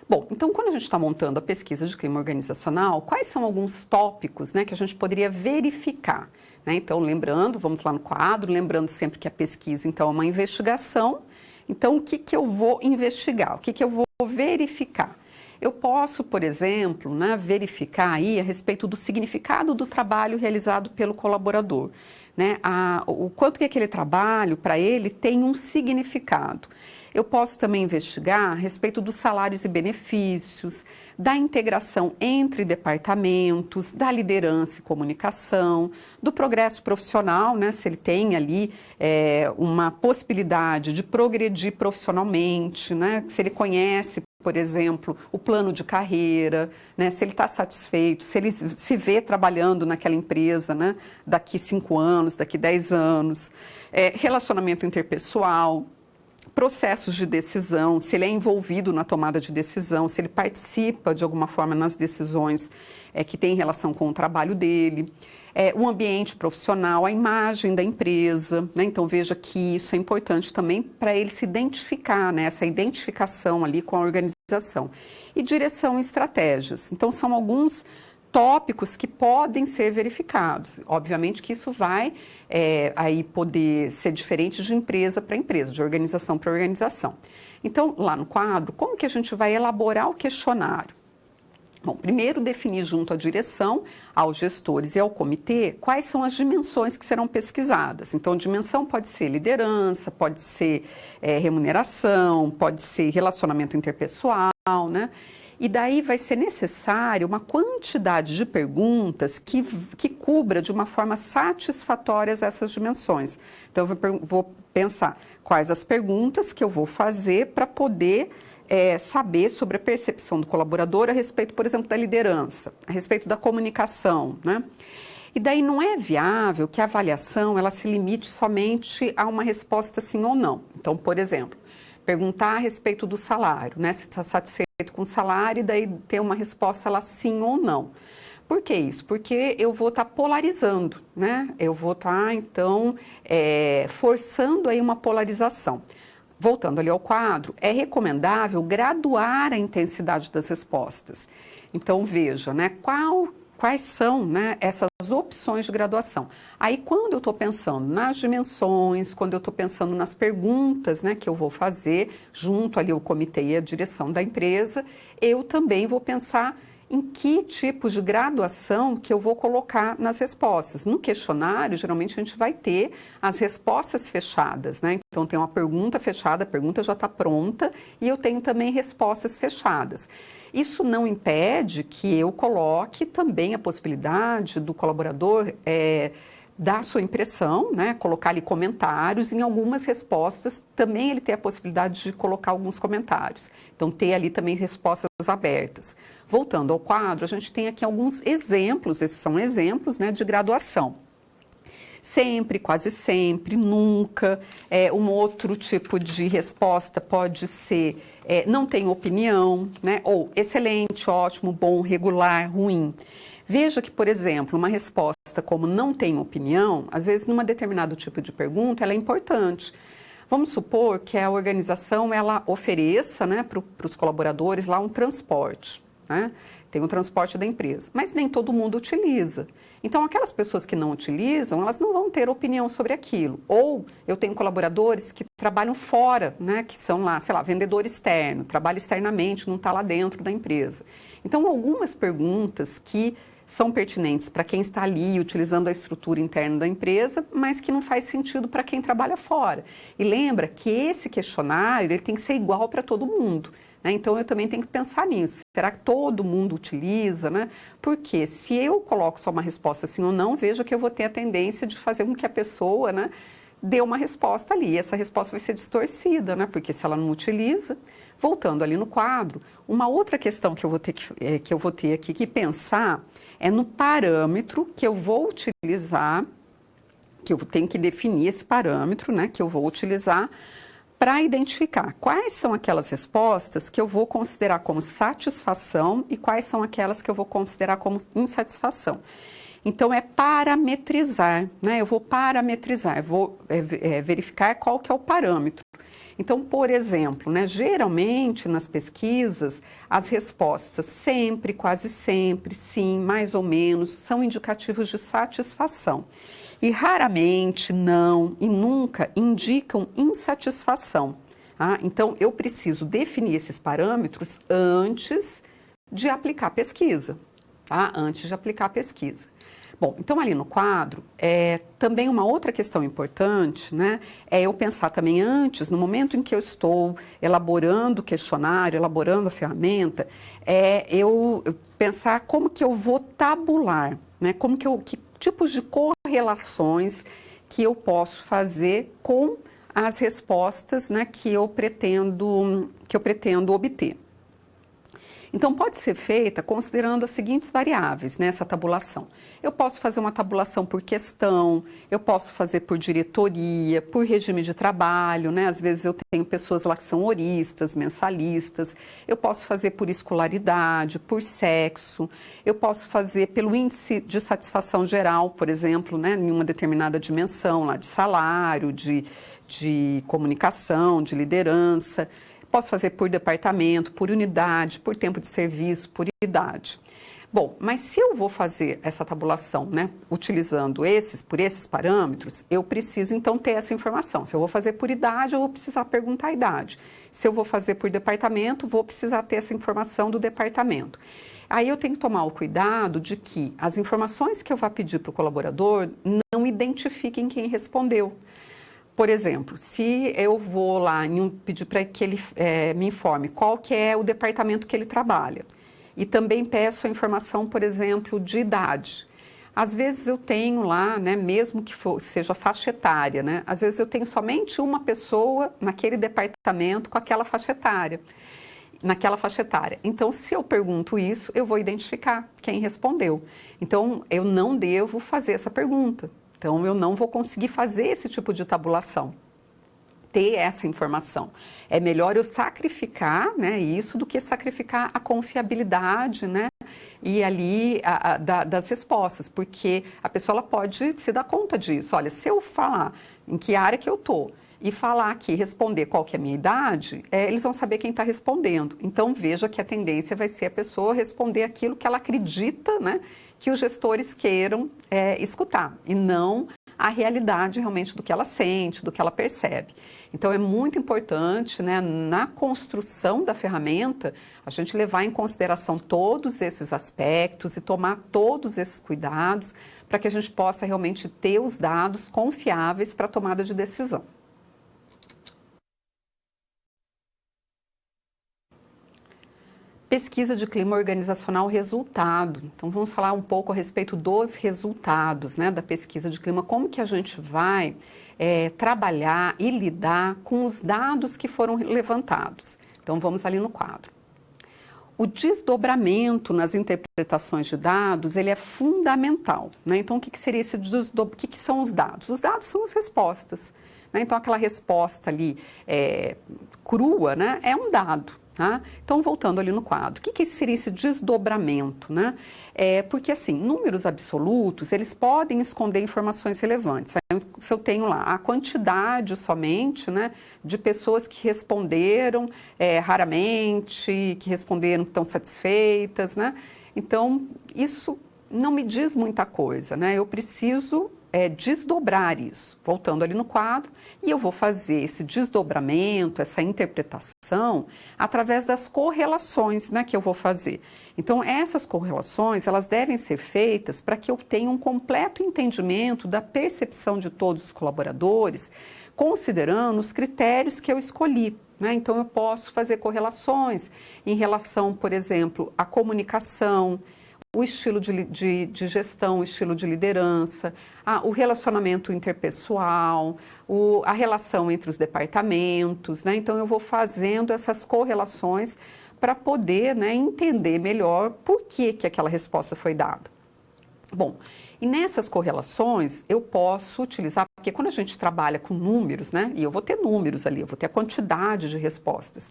Bom, então quando a gente está montando a pesquisa de clima organizacional, quais são alguns tópicos, né, que a gente poderia verificar? Né? Então, lembrando, vamos lá no quadro, lembrando sempre que a pesquisa, então, é uma investigação. Então, o que eu vou investigar? O que eu vou verificar? Eu posso, por exemplo, né, verificar aí a respeito do significado do trabalho realizado pelo colaborador. Né? O quanto que aquele trabalho, para ele, tem um significado. Eu posso também investigar a respeito dos salários e benefícios, da integração entre departamentos, da liderança e comunicação, do progresso profissional, né, se ele tem ali uma possibilidade de progredir profissionalmente, né, se ele conhece, por exemplo, o plano de carreira, né, se ele está satisfeito, se ele se vê trabalhando naquela empresa, né, daqui 5 anos, daqui 10 anos, relacionamento interpessoal, processos de decisão, se ele é envolvido na tomada de decisão, se ele participa de alguma forma nas decisões que têm relação com o trabalho dele, o ambiente profissional, a imagem da empresa, né? Então veja que isso é importante também para ele se identificar, né? Essa identificação ali com a organização. E direção e estratégias. Então são alguns tópicos que podem ser verificados. Obviamente que isso vai aí poder ser diferente de empresa para empresa, de organização para organização. Então, lá no quadro, como que a gente vai elaborar o questionário? Bom, primeiro definir junto à direção, aos gestores e ao comitê, quais são as dimensões que serão pesquisadas. Então, dimensão pode ser liderança, pode ser remuneração, pode ser relacionamento interpessoal, né? E daí vai ser necessário uma quantidade de perguntas que cubra de uma forma satisfatória essas dimensões. Então, eu vou pensar quais as perguntas que eu vou fazer para poder saber sobre a percepção do colaborador a respeito, por exemplo, da liderança, a respeito da comunicação, né? E daí não é viável que a avaliação ela se limite somente a uma resposta sim ou não. Então, por exemplo, perguntar a respeito do salário, né? Se está satisfeito com o salário e daí ter uma resposta lá sim ou não. Por que isso? Porque eu vou estar polarizando, né? Eu vou estar, então, forçando aí uma polarização. Voltando ali ao quadro, é recomendável graduar a intensidade das respostas. Então, veja, né? Quais são, né, essas opções de graduação. Aí, quando eu estou pensando nas dimensões, quando eu estou pensando nas perguntas, né, que eu vou fazer junto ali ao comitê e à direção da empresa, eu também vou pensar em que tipo de graduação que eu vou colocar nas respostas. No questionário, geralmente a gente vai ter as respostas fechadas, né? Então, tem uma pergunta fechada, a pergunta já está pronta e eu tenho também respostas fechadas. Isso não impede que eu coloque também a possibilidade do colaborador dar a sua impressão, né, colocar ali comentários, em algumas respostas também ele tem a possibilidade de colocar alguns comentários. Então, ter ali também respostas abertas. Voltando ao quadro, a gente tem aqui alguns exemplos, esses são exemplos, né, de graduação. Sempre, quase sempre, nunca. Um outro tipo de resposta pode ser não tenho opinião, né? Ou excelente, ótimo, bom, regular, ruim. Veja que, por exemplo, uma resposta como não tenho opinião, às vezes numa determinado tipo de pergunta, ela é importante. Vamos supor que a organização ela ofereça, né, para os colaboradores lá um transporte, né? Tem um transporte da empresa, mas nem todo mundo utiliza. Então, aquelas pessoas que não utilizam, elas não vão ter opinião sobre aquilo. Ou eu tenho colaboradores que trabalham fora, né, que são lá, sei lá, vendedor externo, trabalha externamente, não está lá dentro da empresa. Então, algumas perguntas que são pertinentes para quem está ali utilizando a estrutura interna da empresa, mas que não faz sentido para quem trabalha fora. E lembra que esse questionário ele tem que ser igual para todo mundo. né? Então, eu também tenho que pensar nisso. Será que todo mundo utiliza, né? Porque se eu coloco só uma resposta sim ou não, veja que eu vou ter a tendência de fazer com que a pessoa, né, dê uma resposta ali. Essa resposta vai ser distorcida, né? Porque se ela não utiliza, voltando ali no quadro, uma outra questão que eu vou ter aqui que pensar é no parâmetro que eu vou utilizar, que eu tenho que definir esse parâmetro, né, que eu vou utilizar para identificar quais são aquelas respostas que eu vou considerar como satisfação e quais são aquelas que eu vou considerar como insatisfação. Então, é parametrizar, né? Eu vou parametrizar, vou verificar qual que é o parâmetro. Então, por exemplo, né, geralmente nas pesquisas, as respostas sempre, quase sempre, sim, mais ou menos, são indicativos de satisfação. E raramente, não e nunca indicam insatisfação. Tá? Então, eu preciso definir esses parâmetros antes de aplicar a pesquisa. Tá? Antes de aplicar a pesquisa. Bom, então ali no quadro, também uma outra questão importante, né, é eu pensar também antes, no momento em que eu estou elaborando o questionário, elaborando a ferramenta, eu pensar como que eu vou tabular, né, que tipos de correlações que eu posso fazer com as respostas, né, que eu pretendo obter. Então, pode ser feita considerando as seguintes variáveis nessa tabulação. Eu posso fazer uma tabulação por questão, eu posso fazer por diretoria, por regime de trabalho, né? Às vezes eu tenho pessoas lá que são horistas, mensalistas, eu posso fazer por escolaridade, por sexo, eu posso fazer pelo índice de satisfação geral, por exemplo, né? Em uma determinada dimensão, lá de salário, de comunicação, de liderança. Posso fazer por departamento, por unidade, por tempo de serviço, por idade. Bom, mas se eu vou fazer essa tabulação, né, utilizando por esses parâmetros, eu preciso então ter essa informação. Se eu vou fazer por idade, eu vou precisar perguntar a idade. Se eu vou fazer por departamento, vou precisar ter essa informação do departamento. Aí eu tenho que tomar o cuidado de que as informações que eu vou pedir para o colaborador não identifiquem quem respondeu. Por exemplo, se eu vou lá pedir para que ele me informe qual que é o departamento que ele trabalha e também peço a informação, por exemplo, de idade. Às vezes eu tenho lá, né, mesmo que seja faixa etária, né, às vezes eu tenho somente uma pessoa naquele departamento com aquela faixa etária. Então, se eu pergunto isso, eu vou identificar quem respondeu. Então, eu não devo fazer essa pergunta. Então, eu não vou conseguir fazer esse tipo de tabulação, ter essa informação. É melhor eu sacrificar, né, isso do que sacrificar a confiabilidade, né, e ali das respostas, porque a pessoa ela pode se dar conta disso. Olha, se eu falar em que área que eu estou e falar aqui, responder qual que é a minha idade, eles vão saber quem está respondendo. Então, veja que a tendência vai ser a pessoa responder aquilo que ela acredita, né, que os gestores queiram escutar, e não a realidade realmente do que ela sente, do que ela percebe. Então, é muito importante, né, na construção da ferramenta, a gente levar em consideração todos esses aspectos e tomar todos esses cuidados para que a gente possa realmente ter os dados confiáveis para a tomada de decisão. Pesquisa de clima organizacional resultado. Então, vamos falar um pouco a respeito dos resultados, né, da pesquisa de clima, como que a gente vai trabalhar e lidar com os dados que foram levantados. Então, vamos ali no quadro. O desdobramento nas interpretações de dados, ele é fundamental, né? Então, o que seria esse desdobramento? O que são os dados? Os dados são as respostas, né? Então, aquela resposta ali crua, né, é um dado. Tá? Então, voltando ali no quadro, o que seria esse desdobramento? Né? Porque, assim, números absolutos, eles podem esconder informações relevantes. Se eu tenho lá a quantidade somente, né, de pessoas que responderam raramente, que responderam que estão satisfeitas, né? Então, isso não me diz muita coisa, né? Eu preciso desdobrar isso, voltando ali no quadro, e eu vou fazer esse desdobramento, essa interpretação, através das correlações, né, que eu vou fazer. Então, essas correlações, elas devem ser feitas para que eu tenha um completo entendimento da percepção de todos os colaboradores, considerando os critérios que eu escolhi. né? Então, eu posso fazer correlações em relação, por exemplo, à comunicação, o estilo de gestão, o estilo de liderança, o relacionamento interpessoal, a relação entre os departamentos, né? Então, eu vou fazendo essas correlações para poder, né, entender melhor por que aquela resposta foi dada. Bom, e nessas correlações eu posso utilizar, porque quando a gente trabalha com números, né, e eu vou ter números ali, eu vou ter a quantidade de respostas,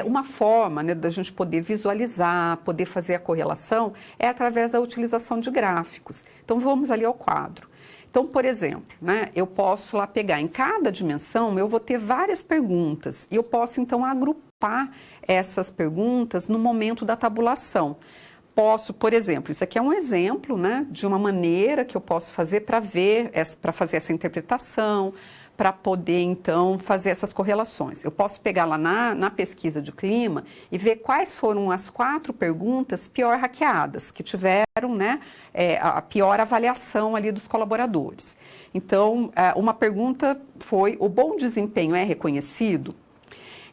uma forma, né, da gente poder visualizar, poder fazer a correlação, é através da utilização de gráficos. Então vamos ali ao quadro. Então, por exemplo, né, eu posso lá pegar em cada dimensão, eu vou ter várias perguntas e eu posso então agrupar essas perguntas no momento da tabulação. Posso, por exemplo, isso aqui é um exemplo, né, de uma maneira que eu posso fazer para fazer essa interpretação, para poder, então, fazer essas correlações. Eu posso pegar lá na pesquisa de clima e ver quais foram as 4 perguntas pior hackeadas, que tiveram, né, a pior avaliação ali dos colaboradores. Então, uma pergunta foi: o bom desempenho é reconhecido?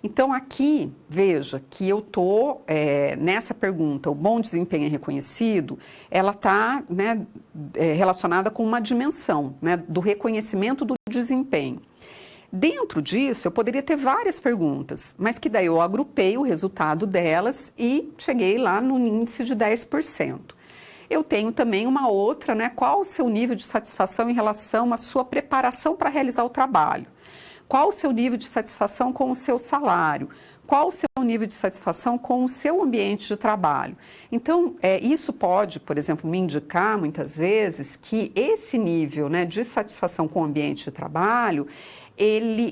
Então, aqui, veja que eu estou, nessa pergunta, o bom desempenho é reconhecido, ela está, né, relacionada com uma dimensão, né, do reconhecimento do desempenho. Dentro disso, eu poderia ter várias perguntas, mas que daí eu agrupei o resultado delas e cheguei lá no índice de 10%. Eu tenho também uma outra, né, qual o seu nível de satisfação em relação à sua preparação para realizar o trabalho? Qual o seu nível de satisfação com o seu salário? Qual o seu nível de satisfação com o seu ambiente de trabalho? Então, isso pode, por exemplo, me indicar muitas vezes que esse nível, né, de satisfação com o ambiente de trabalho,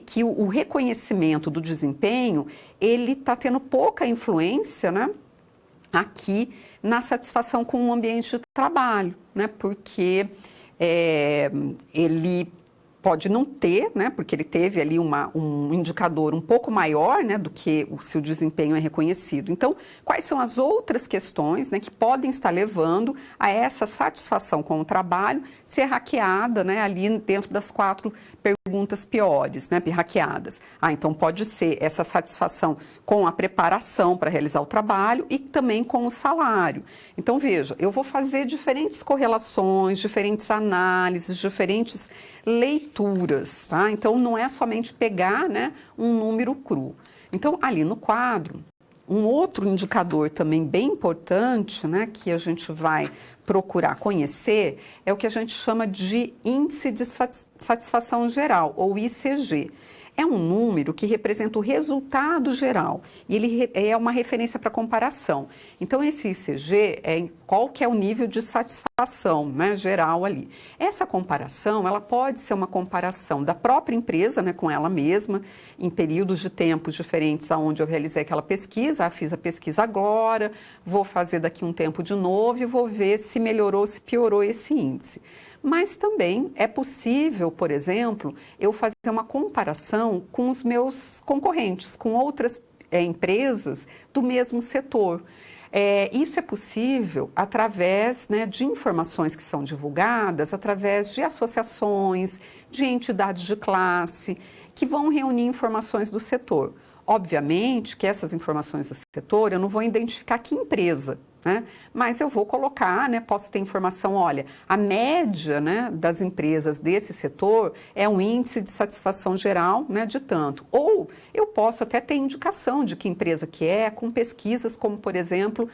que o reconhecimento do desempenho, ele está tendo pouca influência, né, aqui na satisfação com o ambiente de trabalho, né, porque ele pode não ter, né, porque ele teve ali um indicador um pouco maior, né, do que o seu desempenho é reconhecido. Então, quais são as outras questões, né, que podem estar levando a essa satisfação com o trabalho ser hackeada, né, ali dentro das 4 perguntas piores, né, hackeadas? Então pode ser essa satisfação com a preparação para realizar o trabalho e também com o salário. Então, veja, eu vou fazer diferentes correlações, diferentes análises, diferentes leituras, tá? Então, não é somente pegar, né, um número cru. Então, ali no quadro, um outro indicador também bem importante, né, que a gente vai procurar conhecer, é o que a gente chama de Índice de Satisfação Geral, ou ICG. É um número que representa o resultado geral e ele é uma referência para comparação. Então, esse ICG é qual que é o nível de satisfação, né, geral ali. Essa comparação, ela pode ser uma comparação da própria empresa, né, com ela mesma, em períodos de tempos diferentes aonde eu realizei aquela pesquisa. Fiz a pesquisa agora, vou fazer daqui um tempo de novo e vou ver se melhorou, se piorou esse índice. Mas também é possível, por exemplo, eu fazer uma comparação com os meus concorrentes, com outras empresas do mesmo setor. Isso é possível através, né, de informações que são divulgadas, através de associações, de entidades de classe, que vão reunir informações do setor. Obviamente que essas informações do setor eu não vou identificar que empresa, né? Mas eu vou colocar, né, posso ter informação, olha, a média, né, das empresas desse setor é um índice de satisfação geral, né, de tanto. Ou eu posso até ter indicação de que empresa que é, com pesquisas como, por exemplo,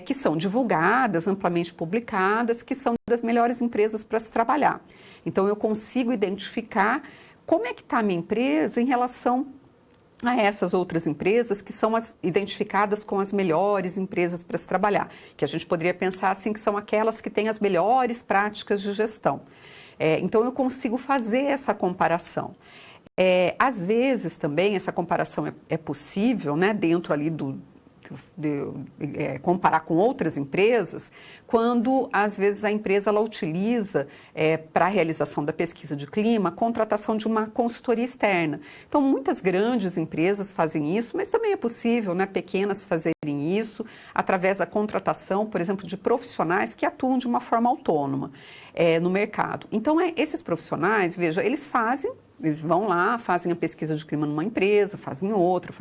que são divulgadas, amplamente publicadas, que são das melhores empresas para se trabalhar. Então, eu consigo identificar como é que está a minha empresa em relação a essas outras empresas que são identificadas com as melhores empresas para se trabalhar, que a gente poderia pensar assim que são aquelas que têm as melhores práticas de gestão. Então, eu consigo fazer essa comparação. Às vezes também essa comparação é possível, né, dentro ali comparar com outras empresas, quando às vezes a empresa ela utiliza para a realização da pesquisa de clima a contratação de uma consultoria externa. Então, muitas grandes empresas fazem isso, mas também é possível, né, pequenas fazerem isso através da contratação, por exemplo, de profissionais que atuam de uma forma autônoma no mercado. Então, esses profissionais, veja, eles fazem Eles vão lá, fazem a pesquisa de clima numa empresa, fazem outra.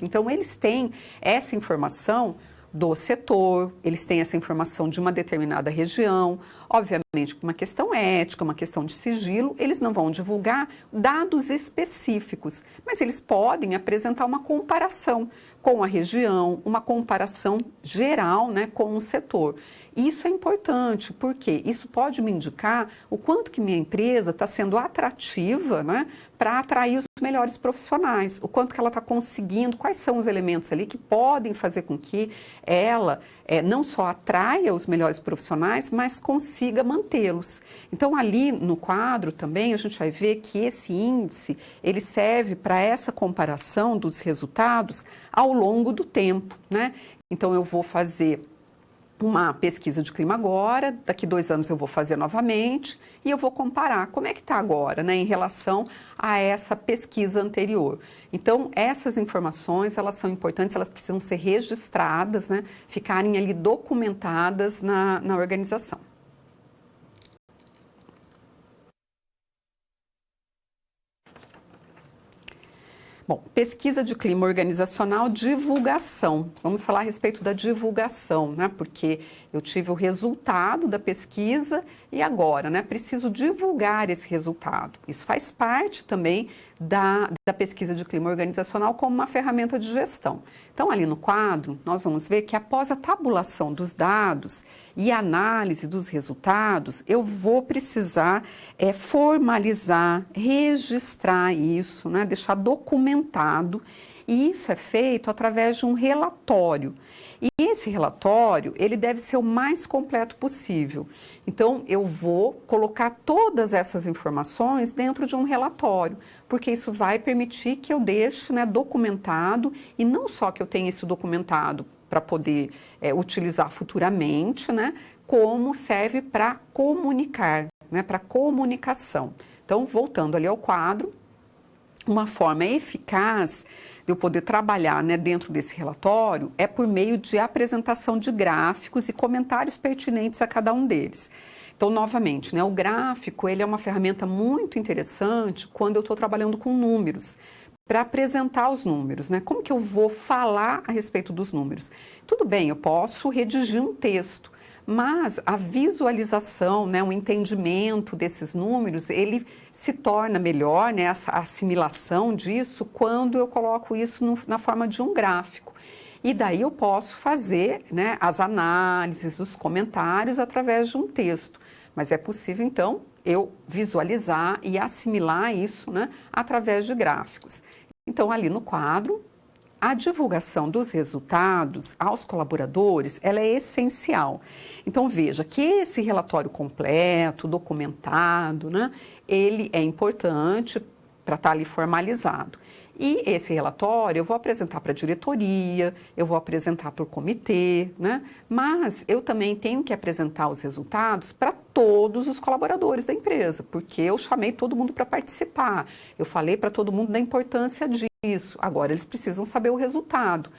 Então, eles têm essa informação do setor, eles têm essa informação de uma determinada região. Obviamente, uma questão ética, uma questão de sigilo, eles não vão divulgar dados específicos, mas eles podem apresentar uma comparação com a região, uma comparação geral, né, com o setor. Isso é importante, porque isso pode me indicar o quanto que minha empresa está sendo atrativa, né, para atrair os melhores profissionais, o quanto que ela está conseguindo, quais são os elementos ali que podem fazer com que ela não só atraia os melhores profissionais, mas consiga mantê-los. Então, ali no quadro também, a gente vai ver que esse índice, ele serve para essa comparação dos resultados ao longo do tempo, né? Então, eu vou fazer uma pesquisa de clima agora, daqui 2 anos eu vou fazer novamente e eu vou comparar como é que está agora, né, em relação a essa pesquisa anterior. Então, essas informações, elas são importantes, elas precisam ser registradas, né, ficarem ali documentadas na organização. Bom, pesquisa de clima organizacional, divulgação. Vamos falar a respeito da divulgação, né? Porque eu tive o resultado da pesquisa e agora, né? Preciso divulgar esse resultado. Isso faz parte também da pesquisa de clima organizacional como uma ferramenta de gestão. Então, ali no quadro, nós vamos ver que após a tabulação dos dados e análise dos resultados, eu vou precisar formalizar, registrar isso, né? Deixar documentado. E isso é feito através de um relatório. E esse relatório, ele deve ser o mais completo possível. Então, eu vou colocar todas essas informações dentro de um relatório, porque isso vai permitir que eu deixe, né, documentado, e não só que eu tenha isso documentado para poder utilizar futuramente, né, como serve para comunicar, né, para comunicação. Então, voltando ali ao quadro, uma forma eficaz de eu poder trabalhar, né, dentro desse relatório é por meio de apresentação de gráficos e comentários pertinentes a cada um deles. Então, novamente, né, o gráfico ele é uma ferramenta muito interessante quando eu estou trabalhando com números, para apresentar os números, né? Como que eu vou falar a respeito dos números? Tudo bem, eu posso redigir um texto, mas a visualização, né, o entendimento desses números, ele se torna melhor, né, a assimilação disso, quando eu coloco isso na forma de um gráfico. E daí eu posso fazer, né, as análises, os comentários através de um texto. Mas é possível, então, eu visualizar e assimilar isso, né, através de gráficos. Então, ali no quadro, a divulgação dos resultados aos colaboradores, ela é essencial. Então, veja que esse relatório completo, documentado, né, ele é importante para estar ali formalizado. E esse relatório eu vou apresentar para a diretoria, eu vou apresentar para o comitê, né? Mas eu também tenho que apresentar os resultados para todos os colaboradores da empresa, porque eu chamei todo mundo para participar, eu falei para todo mundo da importância disso, agora eles precisam saber o resultado.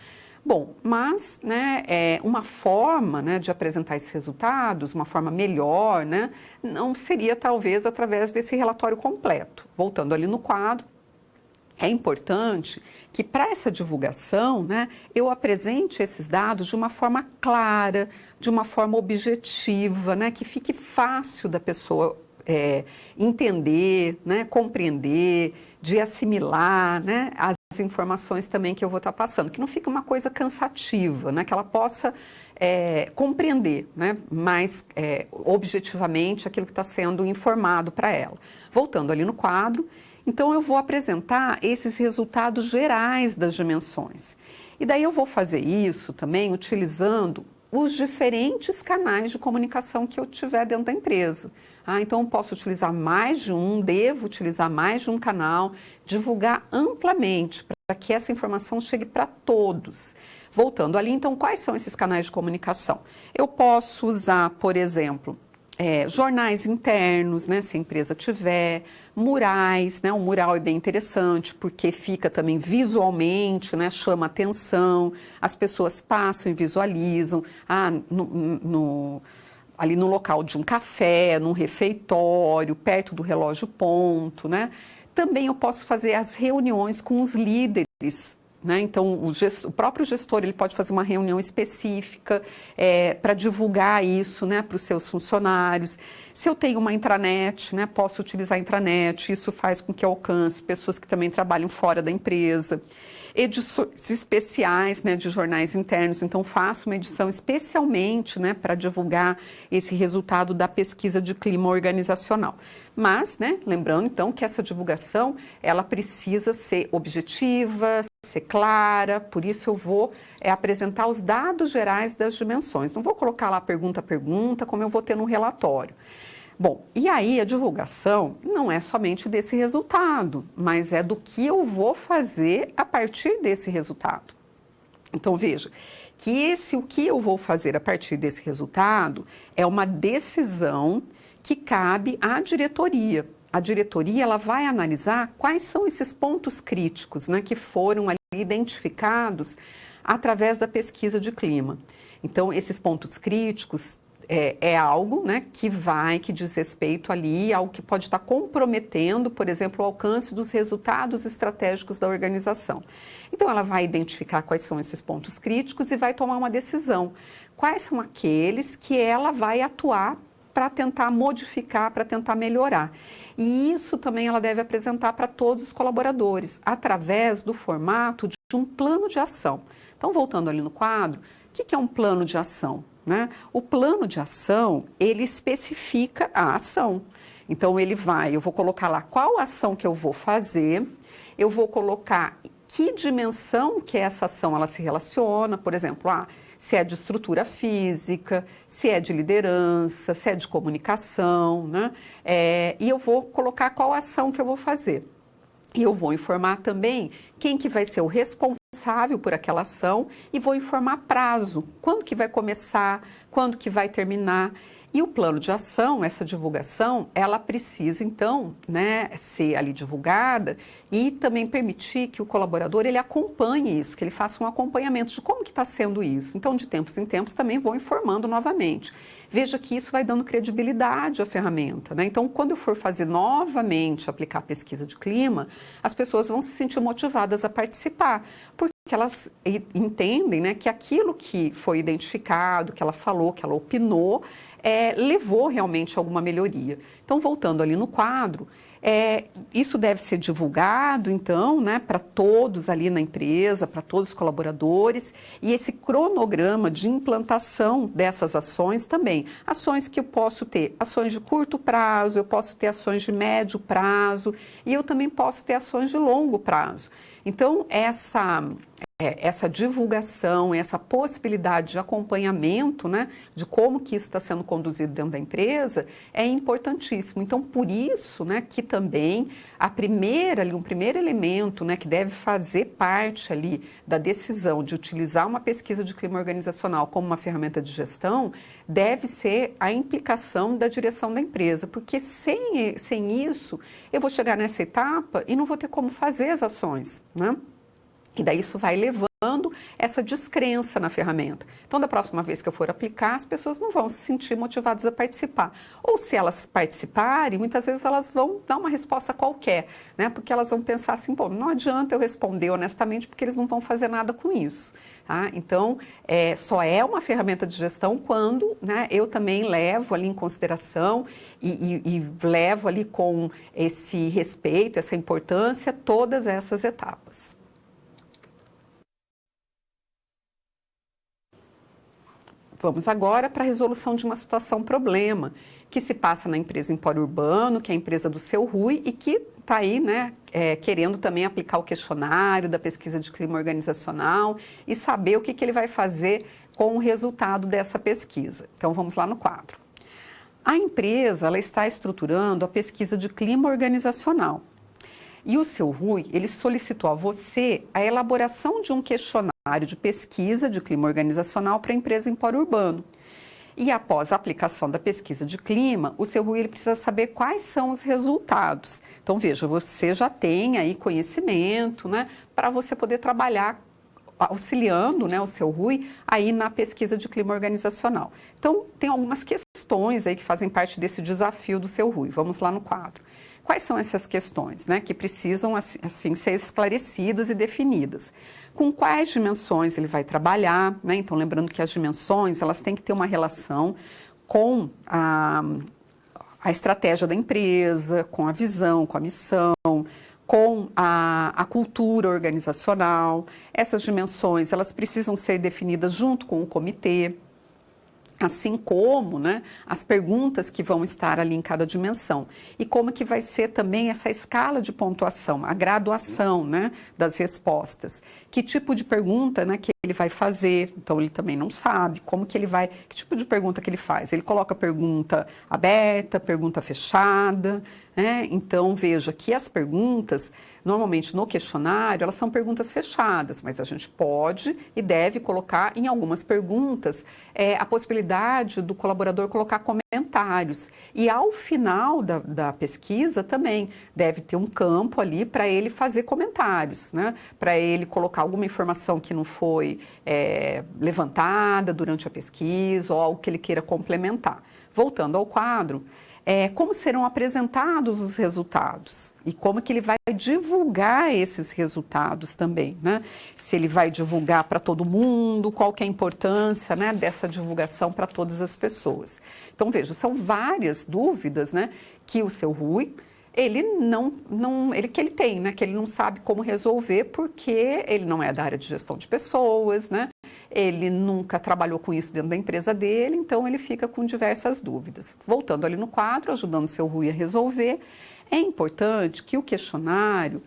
Bom, mas, né, uma forma, né, de apresentar esses resultados, uma forma melhor, né, não seria talvez através desse relatório completo. Voltando ali no quadro, é importante que para essa divulgação, né, eu apresente esses dados de uma forma clara, de uma forma objetiva, né, que fique fácil da pessoa entender, né, compreender, de assimilar, né, as informações também que eu vou estar passando, que não fique uma coisa cansativa, né, que ela possa compreender, né, mais objetivamente aquilo que está sendo informado para ela. Voltando ali no quadro, então eu vou apresentar esses resultados gerais das dimensões. E daí eu vou fazer isso também utilizando os diferentes canais de comunicação que eu tiver dentro da empresa. Então eu posso utilizar mais de um, devo utilizar mais de um canal, divulgar amplamente para que essa informação chegue para todos. Voltando ali, então, quais são esses canais de comunicação? Eu posso usar, por exemplo, jornais internos, né, se a empresa tiver, murais, né, um mural é bem interessante porque fica também visualmente, né, chama atenção, as pessoas passam e visualizam, ali no local de um café, num refeitório, perto do relógio ponto, né? Também eu posso fazer as reuniões com os líderes, né? Então, o próprio gestor ele pode fazer uma reunião específica para divulgar isso, né, para os seus funcionários. Se eu tenho uma intranet, né, posso utilizar a intranet, isso faz com que eu alcance pessoas que também trabalham fora da empresa. Edições especiais, né, de jornais internos, então faço uma edição especialmente, né, para divulgar esse resultado da pesquisa de clima organizacional. Mas, né, lembrando então que essa divulgação ela precisa ser objetiva, ser clara, por isso eu vou apresentar os dados gerais das dimensões. Não vou colocar lá pergunta a pergunta, como eu vou ter no relatório. Bom, e aí a divulgação não é somente desse resultado, mas é do que eu vou fazer a partir desse resultado. Então veja, que o que eu vou fazer a partir desse resultado é uma decisão que cabe à diretoria. A diretoria ela vai analisar quais são esses pontos críticos, né, que foram ali identificados através da pesquisa de clima. Então, esses pontos críticos é algo, né, que diz respeito ali ao que pode estar comprometendo, por exemplo, o alcance dos resultados estratégicos da organização. Então, ela vai identificar quais são esses pontos críticos e vai tomar uma decisão. Quais são aqueles que ela vai atuar para tentar modificar, para tentar melhorar. E isso também ela deve apresentar para todos os colaboradores, através do formato de um plano de ação. Então, voltando ali no quadro, o que é um plano de ação? Né? O plano de ação, ele especifica a ação. Então, eu vou colocar lá qual ação que eu vou fazer, eu vou colocar que dimensão que essa ação ela se relaciona, por exemplo, se é de estrutura física, se é de liderança, se é de comunicação, né? E eu vou colocar qual ação que eu vou fazer. E eu vou informar também quem que vai ser o responsável por aquela ação e vou informar prazo, quando que vai começar, quando que vai terminar. E o plano de ação, essa divulgação, ela precisa, então, né, ser ali divulgada e também permitir que o colaborador ele acompanhe isso, que ele faça um acompanhamento de como que está sendo isso. Então, de tempos em tempos, também vou informando novamente. Veja que isso vai dando credibilidade à ferramenta, né? Então, quando eu for fazer novamente, aplicar a pesquisa de clima, as pessoas vão se sentir motivadas a participar, porque elas entendem, né, que aquilo que foi identificado, que ela falou, que ela opinou, levou realmente a alguma melhoria. Então, voltando ali no quadro, isso deve ser divulgado, então, né, para todos ali na empresa, para todos os colaboradores, e esse cronograma de implantação dessas ações também. Ações que eu posso ter, ações de curto prazo, eu posso ter ações de médio prazo, e eu também posso ter ações de longo prazo. Então, essa divulgação, essa possibilidade de acompanhamento, né, de como que isso está sendo conduzido dentro da empresa, é importantíssimo. Então, por isso, né, que também um primeiro elemento, né, que deve fazer parte ali da decisão de utilizar uma pesquisa de clima organizacional como uma ferramenta de gestão, deve ser a implicação da direção da empresa, porque sem isso, eu vou chegar nessa etapa e não vou ter como fazer as ações, né? E daí isso vai levando essa descrença na ferramenta. Então, da próxima vez que eu for aplicar, as pessoas não vão se sentir motivadas a participar. Ou se elas participarem, muitas vezes elas vão dar uma resposta qualquer, né? Porque elas vão pensar assim, bom, não adianta eu responder honestamente, porque eles não vão fazer nada com isso. Tá? Então, só é uma ferramenta de gestão quando, né, eu também levo ali em consideração e levo ali com esse respeito, essa importância, todas essas etapas. Vamos agora para a resolução de uma situação problema, que se passa na empresa Empório Urbano, que é a empresa do seu Rui, e que está aí, né, querendo também aplicar o questionário da pesquisa de clima organizacional e saber o que ele vai fazer com o resultado dessa pesquisa. Então, vamos lá no quadro. A empresa ela está estruturando a pesquisa de clima organizacional. E o seu Rui, ele solicitou a você a elaboração de um questionário de pesquisa de clima organizacional para a empresa Empório Urbano. E após a aplicação da pesquisa de clima, o seu Rui ele precisa saber quais são os resultados. Então, veja, você já tem aí conhecimento, né, para você poder trabalhar auxiliando, né, o seu Rui aí na pesquisa de clima organizacional. Então, tem algumas questões aí que fazem parte desse desafio do seu Rui. Vamos lá no quadro. quais são essas questões, né, que precisam assim ser esclarecidas e definidas. Com quais dimensões ele vai trabalhar, né? Então lembrando que as dimensões elas têm que ter uma relação com a estratégia da empresa, com a visão, com a missão, com a cultura organizacional. Essas dimensões elas precisam ser definidas junto com o comitê, assim como, né, as perguntas que vão estar ali em cada dimensão. E como que vai ser também essa escala de pontuação, a graduação, né, das respostas. Que tipo de pergunta, né, que ele vai fazer, então ele também não sabe como que ele vai, que tipo de pergunta que ele faz. Ele coloca pergunta aberta, pergunta fechada, né? Então veja que as perguntas, normalmente no questionário, elas são perguntas fechadas, mas a gente pode e deve colocar em algumas perguntas a possibilidade do colaborador colocar comentários. E ao final da pesquisa também deve ter um campo ali para ele fazer comentários, né? Para ele colocar alguma informação que não foi levantada durante a pesquisa ou algo que ele queira complementar. Voltando ao quadro, como serão apresentados os resultados e como que ele vai divulgar esses resultados também, né? Se ele vai divulgar para todo mundo, qual que é a importância, né, dessa divulgação para todas as pessoas. Então, veja, são várias dúvidas, né, que o seu Rui, ele ele tem, né, que ele não sabe como resolver porque ele não é da área de gestão de pessoas, né? Ele nunca trabalhou com isso dentro da empresa dele, então ele fica com diversas dúvidas. Voltando ali no quadro, ajudando o seu Rui a resolver, é importante que no questionário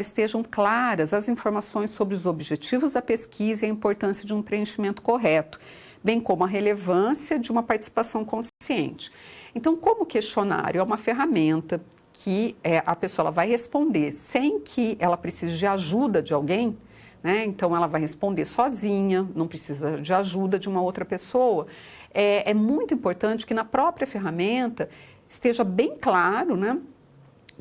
estejam claras as informações sobre os objetivos da pesquisa e a importância de um preenchimento correto, bem como a relevância de uma participação consciente. Então, como o questionário é uma ferramenta que a pessoa vai responder sem que ela precise de ajuda de alguém, né? Então, ela vai responder sozinha, não precisa de ajuda de uma outra pessoa. É muito importante que na própria ferramenta esteja bem claro, né,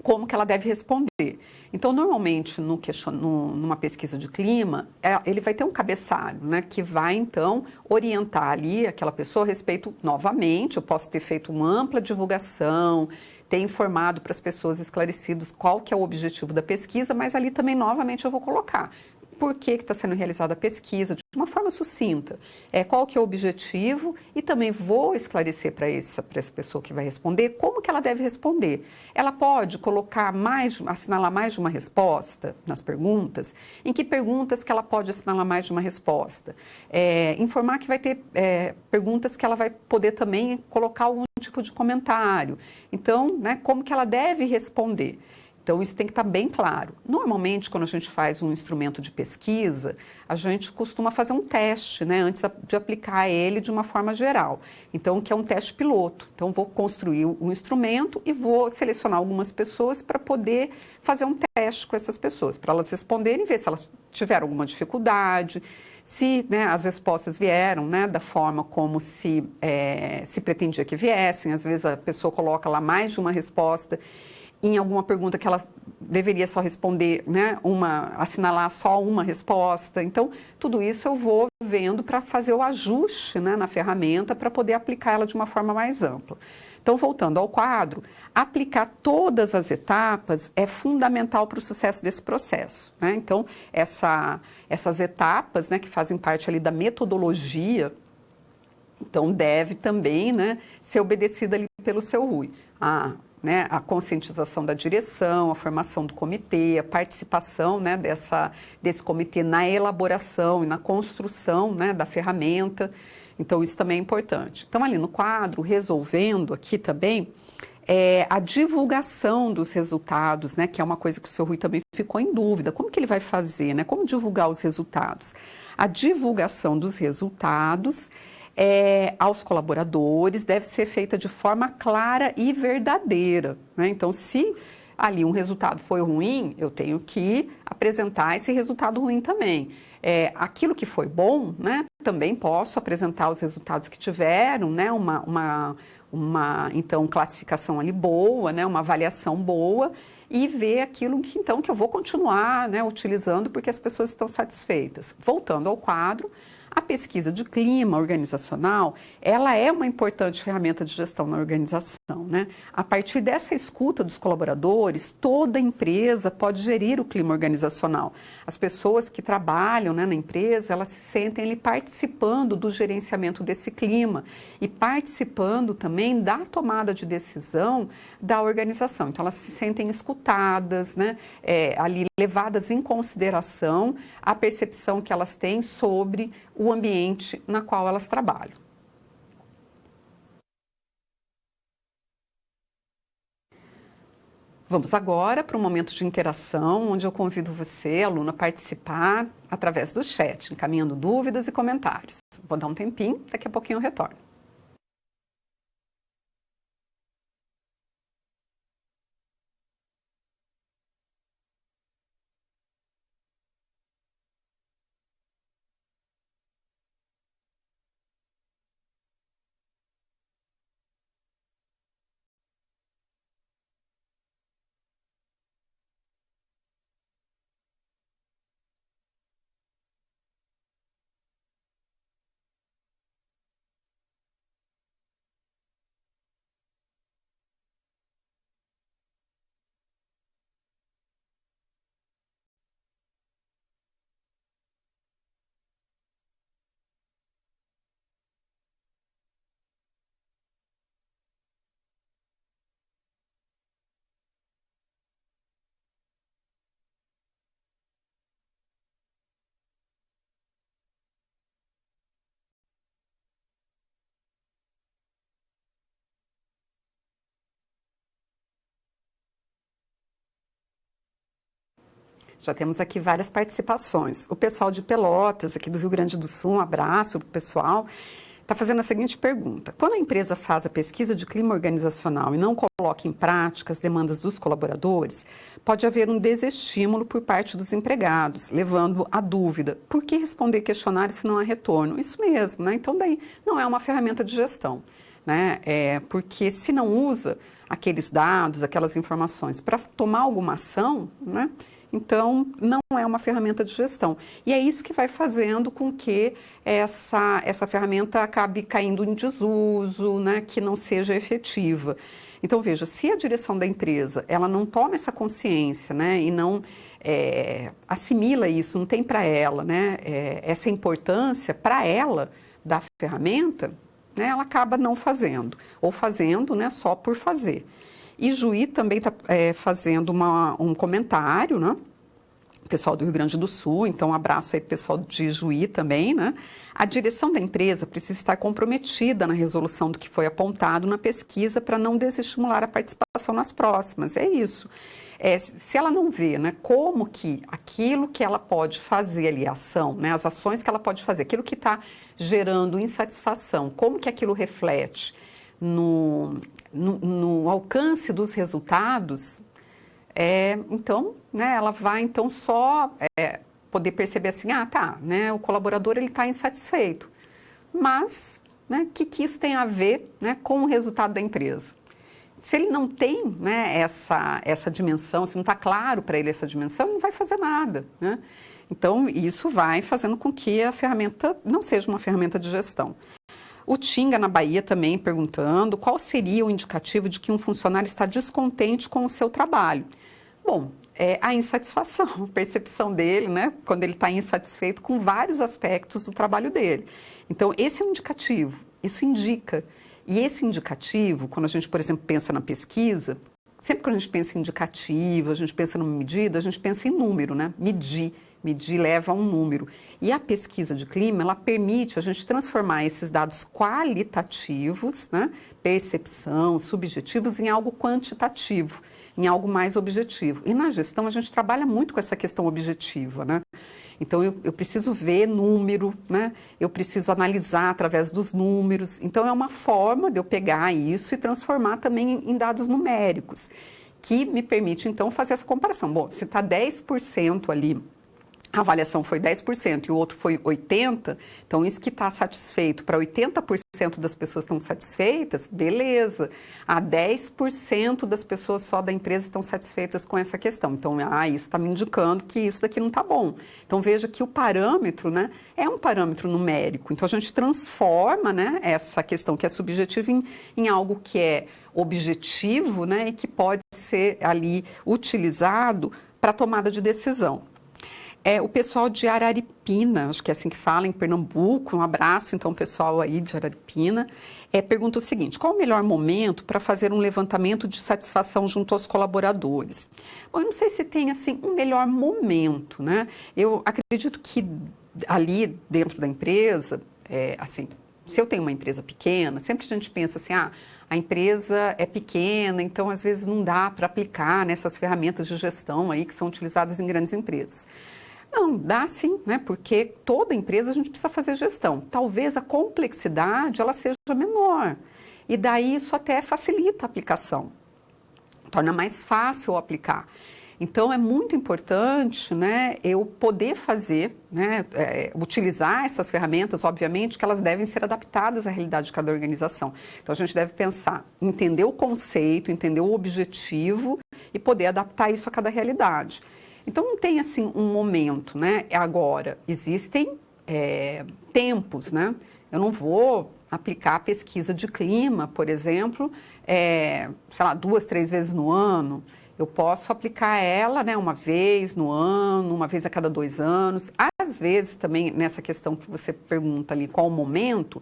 como que ela deve responder. Então, normalmente, numa pesquisa de clima, ele vai ter um cabeçalho, né, que vai, então, orientar ali aquela pessoa a respeito, novamente, eu posso ter feito uma ampla divulgação, ter informado para as pessoas esclarecidos qual que é o objetivo da pesquisa, mas ali também, novamente, eu vou colocar por que está sendo realizada a pesquisa, de uma forma sucinta, qual que é o objetivo e também vou esclarecer para essa pessoa que vai responder como que ela deve responder. Ela pode colocar assinalar mais de uma resposta nas perguntas, em que perguntas que ela pode assinalar mais de uma resposta. Informar que vai ter perguntas que ela vai poder também colocar algum tipo de comentário. Então, né, como que ela deve responder. Então, isso tem que estar bem claro. Normalmente, quando a gente faz um instrumento de pesquisa, a gente costuma fazer um teste, né, antes de aplicar ele de uma forma geral. Então, que é um teste piloto. Então, vou construir um instrumento e vou selecionar algumas pessoas para poder fazer um teste com essas pessoas, para elas responderem e ver se elas tiveram alguma dificuldade, se, né, as respostas vieram, né, da forma como se pretendia que viessem. Às vezes, a pessoa coloca lá mais de uma resposta em alguma pergunta que ela deveria só responder, né, assinalar só uma resposta. Então, tudo isso eu vou vendo para fazer o ajuste, né, na ferramenta para poder aplicar ela de uma forma mais ampla. Então, voltando ao quadro, aplicar todas as etapas é fundamental para o sucesso desse processo, né? Então, essas etapas, né, que fazem parte ali da metodologia, então deve também, né, ser obedecida ali pelo seu Rui. Né, a conscientização da direção, a formação do comitê, a participação, né, desse comitê na elaboração e na construção, né, da ferramenta. Então, isso também é importante. Então, ali no quadro, resolvendo aqui também, a divulgação dos resultados, né, que é uma coisa que o seu Rui também ficou em dúvida. Como que ele vai fazer, né? Como divulgar os resultados? A divulgação dos resultados aos colaboradores deve ser feita de forma clara e verdadeira, né? Então, se ali um resultado foi ruim, eu tenho que apresentar esse resultado ruim também. Aquilo que foi bom, né, também posso apresentar os resultados que tiveram, né, então, classificação ali boa, né, uma avaliação boa, e ver aquilo que, então, que eu vou continuar, né, utilizando porque as pessoas estão satisfeitas. Voltando ao quadro, a pesquisa de clima organizacional, ela é uma importante ferramenta de gestão na organização. né? A partir dessa escuta dos colaboradores, toda empresa pode gerir o clima organizacional. As pessoas que trabalham, né, na empresa, elas se sentem ali participando do gerenciamento desse clima e participando também da tomada de decisão da organização. Então, elas se sentem escutadas, né, ali levadas em consideração a percepção que elas têm sobre o ambiente na qual elas trabalham. Vamos agora para um momento de interação, onde eu convido você, aluno, a participar através do chat, encaminhando dúvidas e comentários. Vou dar um tempinho, daqui a pouquinho eu retorno. Já temos aqui várias participações. O pessoal de Pelotas, aqui do Rio Grande do Sul, um abraço para o pessoal, está fazendo a seguinte pergunta. Quando a empresa faz a pesquisa de clima organizacional e não coloca em prática as demandas dos colaboradores, pode haver um desestímulo por parte dos empregados, levando à dúvida, por que responder questionário se não há retorno? Isso mesmo, né? Então daí não é uma ferramenta de gestão, né? Porque se não usa aqueles dados, aquelas informações para tomar alguma ação, né? Então, não é uma ferramenta de gestão. E é isso que vai fazendo com que essa ferramenta acabe caindo em desuso, né, que não seja efetiva. Então, veja, se a direção da empresa ela não toma essa consciência, né, e não assimila isso, não tem para ela, né, essa importância para ela da ferramenta, né, ela acaba não fazendo, ou fazendo, né, só por fazer. E Juí também está fazendo um comentário, né? Pessoal do Rio Grande do Sul, então um abraço aí pro pessoal de Juí também, né? A direção da empresa precisa estar comprometida na resolução do que foi apontado na pesquisa para não desestimular a participação nas próximas. É isso. Se ela não vê, né, como que aquilo que ela pode fazer ali, a ação, né, as ações que ela pode fazer, aquilo que está gerando insatisfação, como que aquilo reflete no alcance dos resultados, então, né, ela vai então só poder perceber assim, tá, né, o colaborador ele está insatisfeito, mas, né, que isso tem a ver, né, com o resultado da empresa? Se ele não tem, né, essa dimensão, se não está claro para ele essa dimensão, ele não vai fazer nada, né? Então, isso vai fazendo com que a ferramenta não seja uma ferramenta de gestão. O Tinga, na Bahia, também perguntando qual seria o indicativo de que um funcionário está descontente com o seu trabalho. Bom, a insatisfação, a percepção dele, né, quando ele está insatisfeito com vários aspectos do trabalho dele. Então, esse é um indicativo, isso indica. E esse indicativo, quando a gente, por exemplo, pensa na pesquisa, sempre que a gente pensa em indicativo, a gente pensa numa medida, a gente pensa em número, né? Medir leva a um número. E a pesquisa de clima, ela permite a gente transformar esses dados qualitativos, né, percepção, subjetivos, em algo quantitativo, em algo mais objetivo. E na gestão a gente trabalha muito com essa questão objetiva, né? Então eu preciso ver número, né? Eu preciso analisar através dos números. Então é uma forma de eu pegar isso e transformar também em dados numéricos, que me permite então fazer essa comparação. Bom, se está 10% ali, a avaliação foi 10% e o outro foi 80%, então isso que está satisfeito para 80% 90% das pessoas estão satisfeitas, beleza. 10% das pessoas só da empresa estão satisfeitas com essa questão. Então, isso está me indicando que isso daqui não está bom. Então, veja que o parâmetro, né, é um parâmetro numérico. Então, a gente transforma, né, essa questão que é subjetiva em algo que é objetivo, né, e que pode ser ali utilizado para tomada de decisão. O pessoal de Araripina, acho que é assim que fala, em Pernambuco, um abraço, então, o pessoal aí de Araripina, pergunta o seguinte: qual o melhor momento para fazer um levantamento de satisfação junto aos colaboradores? Bom, eu não sei se tem, assim, um melhor momento, né? Eu acredito que ali dentro da empresa, assim, se eu tenho uma empresa pequena, sempre a gente pensa assim, a empresa é pequena, então às vezes não dá para aplicar nessas ferramentas de gestão aí que são utilizadas em grandes empresas. Não, dá sim, né? Porque toda empresa a gente precisa fazer gestão. Talvez a complexidade ela seja menor e daí isso até facilita a aplicação, torna mais fácil aplicar. Então é muito importante, né, eu poder fazer, né, utilizar essas ferramentas, obviamente que elas devem ser adaptadas à realidade de cada organização. Então a gente deve pensar, entender o conceito, entender o objetivo e poder adaptar isso a cada realidade. Então não tem assim um momento, né? Agora, existem tempos, né? Eu não vou aplicar a pesquisa de clima, por exemplo, sei lá, 2, 3 vezes no ano. Eu posso aplicar ela, né, uma vez no ano, uma vez a cada 2 anos. Às vezes também, nessa questão que você pergunta ali, qual o momento,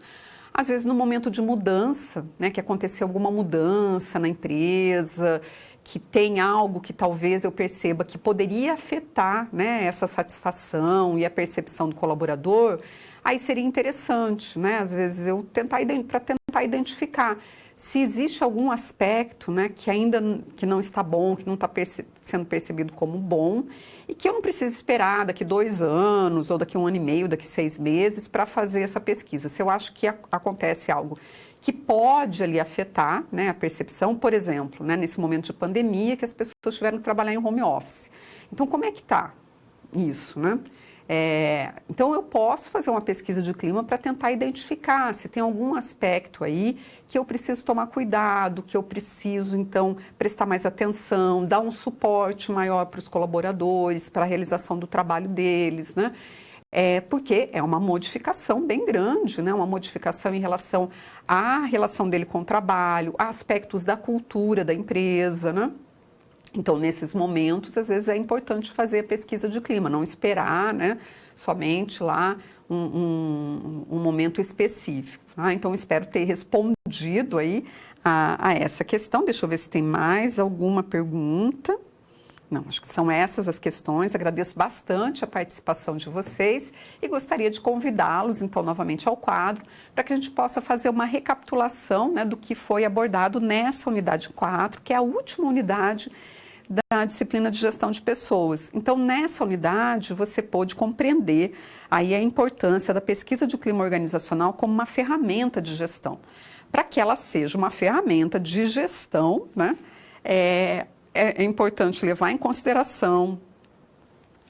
às vezes no momento de mudança, né, que aconteceu alguma mudança na empresa, que tem algo que talvez eu perceba que poderia afetar, né, essa satisfação e a percepção do colaborador, aí seria interessante, né, às vezes eu tentar identificar se existe algum aspecto, né, que não está bom, que não está sendo percebido como bom e que eu não preciso esperar daqui 2 anos ou daqui 1 ano e meio, daqui 6 meses para fazer essa pesquisa. Se eu acho que acontece algo que pode ali afetar, né, a percepção, por exemplo, né, nesse momento de pandemia que as pessoas tiveram que trabalhar em home office. Então, como é que está isso, né? Então, eu posso fazer uma pesquisa de clima para tentar identificar se tem algum aspecto aí que eu preciso tomar cuidado, que eu preciso, então, prestar mais atenção, dar um suporte maior para os colaboradores, para a realização do trabalho deles, né? Porque é uma modificação bem grande, né? Uma modificação em relação à relação dele com o trabalho, a aspectos da cultura da empresa, né? Então, nesses momentos, às vezes é importante fazer a pesquisa de clima, não esperar, né, somente lá um momento específico. Tá? Então, espero ter respondido aí a essa questão. Deixa eu ver se tem mais alguma pergunta. Não, acho que são essas as questões. Agradeço bastante a participação de vocês e gostaria de convidá-los, então, novamente ao quadro, para que a gente possa fazer uma recapitulação, né, do que foi abordado nessa unidade 4, que é a última unidade da disciplina de gestão de pessoas. Então, nessa unidade, você pôde compreender aí a importância da pesquisa de clima organizacional como uma ferramenta de gestão. Para que ela seja uma ferramenta de gestão, né, é importante levar em consideração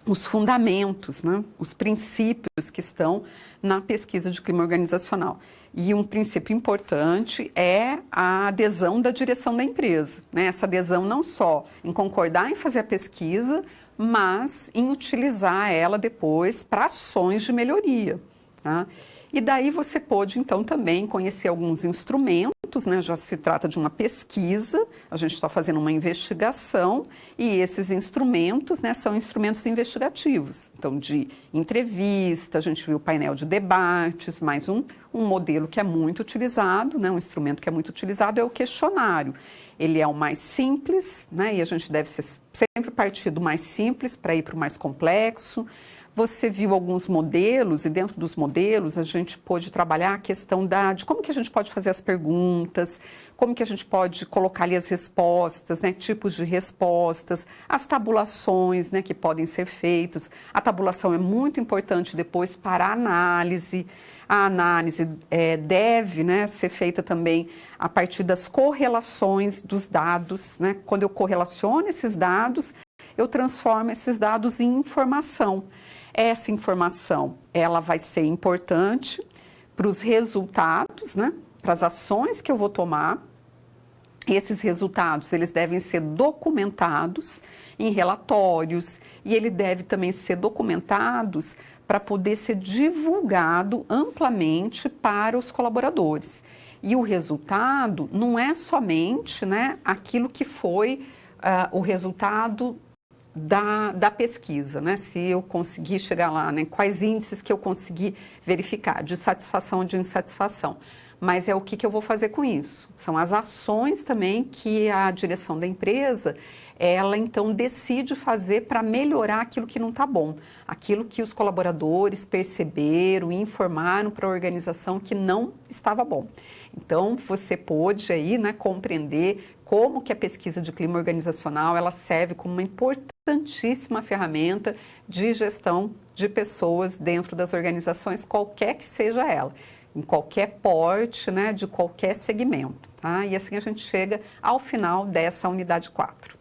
os fundamentos, né, os princípios que estão na pesquisa de clima organizacional. E um princípio importante é a adesão da direção da empresa, né? Essa adesão não só em concordar em fazer a pesquisa, mas em utilizar ela depois para ações de melhoria. Tá? E daí você pode, então, também conhecer alguns instrumentos, né? Já se trata de uma pesquisa, a gente está fazendo uma investigação e esses instrumentos, né, são instrumentos investigativos. Então, de entrevista, a gente viu o painel de debates, mais um modelo que é muito utilizado, né, um instrumento que é muito utilizado é o questionário. Ele é o mais simples, né, e a gente deve sempre partir do mais simples para ir para o mais complexo. Você viu alguns modelos e dentro dos modelos a gente pôde trabalhar a questão de como que a gente pode fazer as perguntas, como que a gente pode colocar ali as respostas, né, tipos de respostas, as tabulações, né, que podem ser feitas. A tabulação é muito importante depois para a análise. A análise deve, né, ser feita também a partir das correlações dos dados, né? Quando eu correlaciono esses dados, eu transformo esses dados em informação. Essa informação, ela vai ser importante para os resultados, né, para as ações que eu vou tomar. Esses resultados, eles devem ser documentados em relatórios e ele deve também ser documentados para poder ser divulgado amplamente para os colaboradores. E o resultado não é somente, né, aquilo que foi o resultado da pesquisa, né? Se eu conseguir chegar lá, né? Quais índices que eu consegui verificar de satisfação ou de insatisfação. Mas é o que eu vou fazer com isso. São as ações também que a direção da empresa, ela então decide fazer para melhorar aquilo que não está bom. Aquilo que os colaboradores perceberam e informaram para a organização que não estava bom. Então, você pôde aí, né, compreender como que a pesquisa de clima organizacional, ela serve como uma importantíssima ferramenta de gestão de pessoas dentro das organizações, qualquer que seja ela, em qualquer porte, né, de qualquer segmento. Tá? E assim a gente chega ao final dessa unidade 4.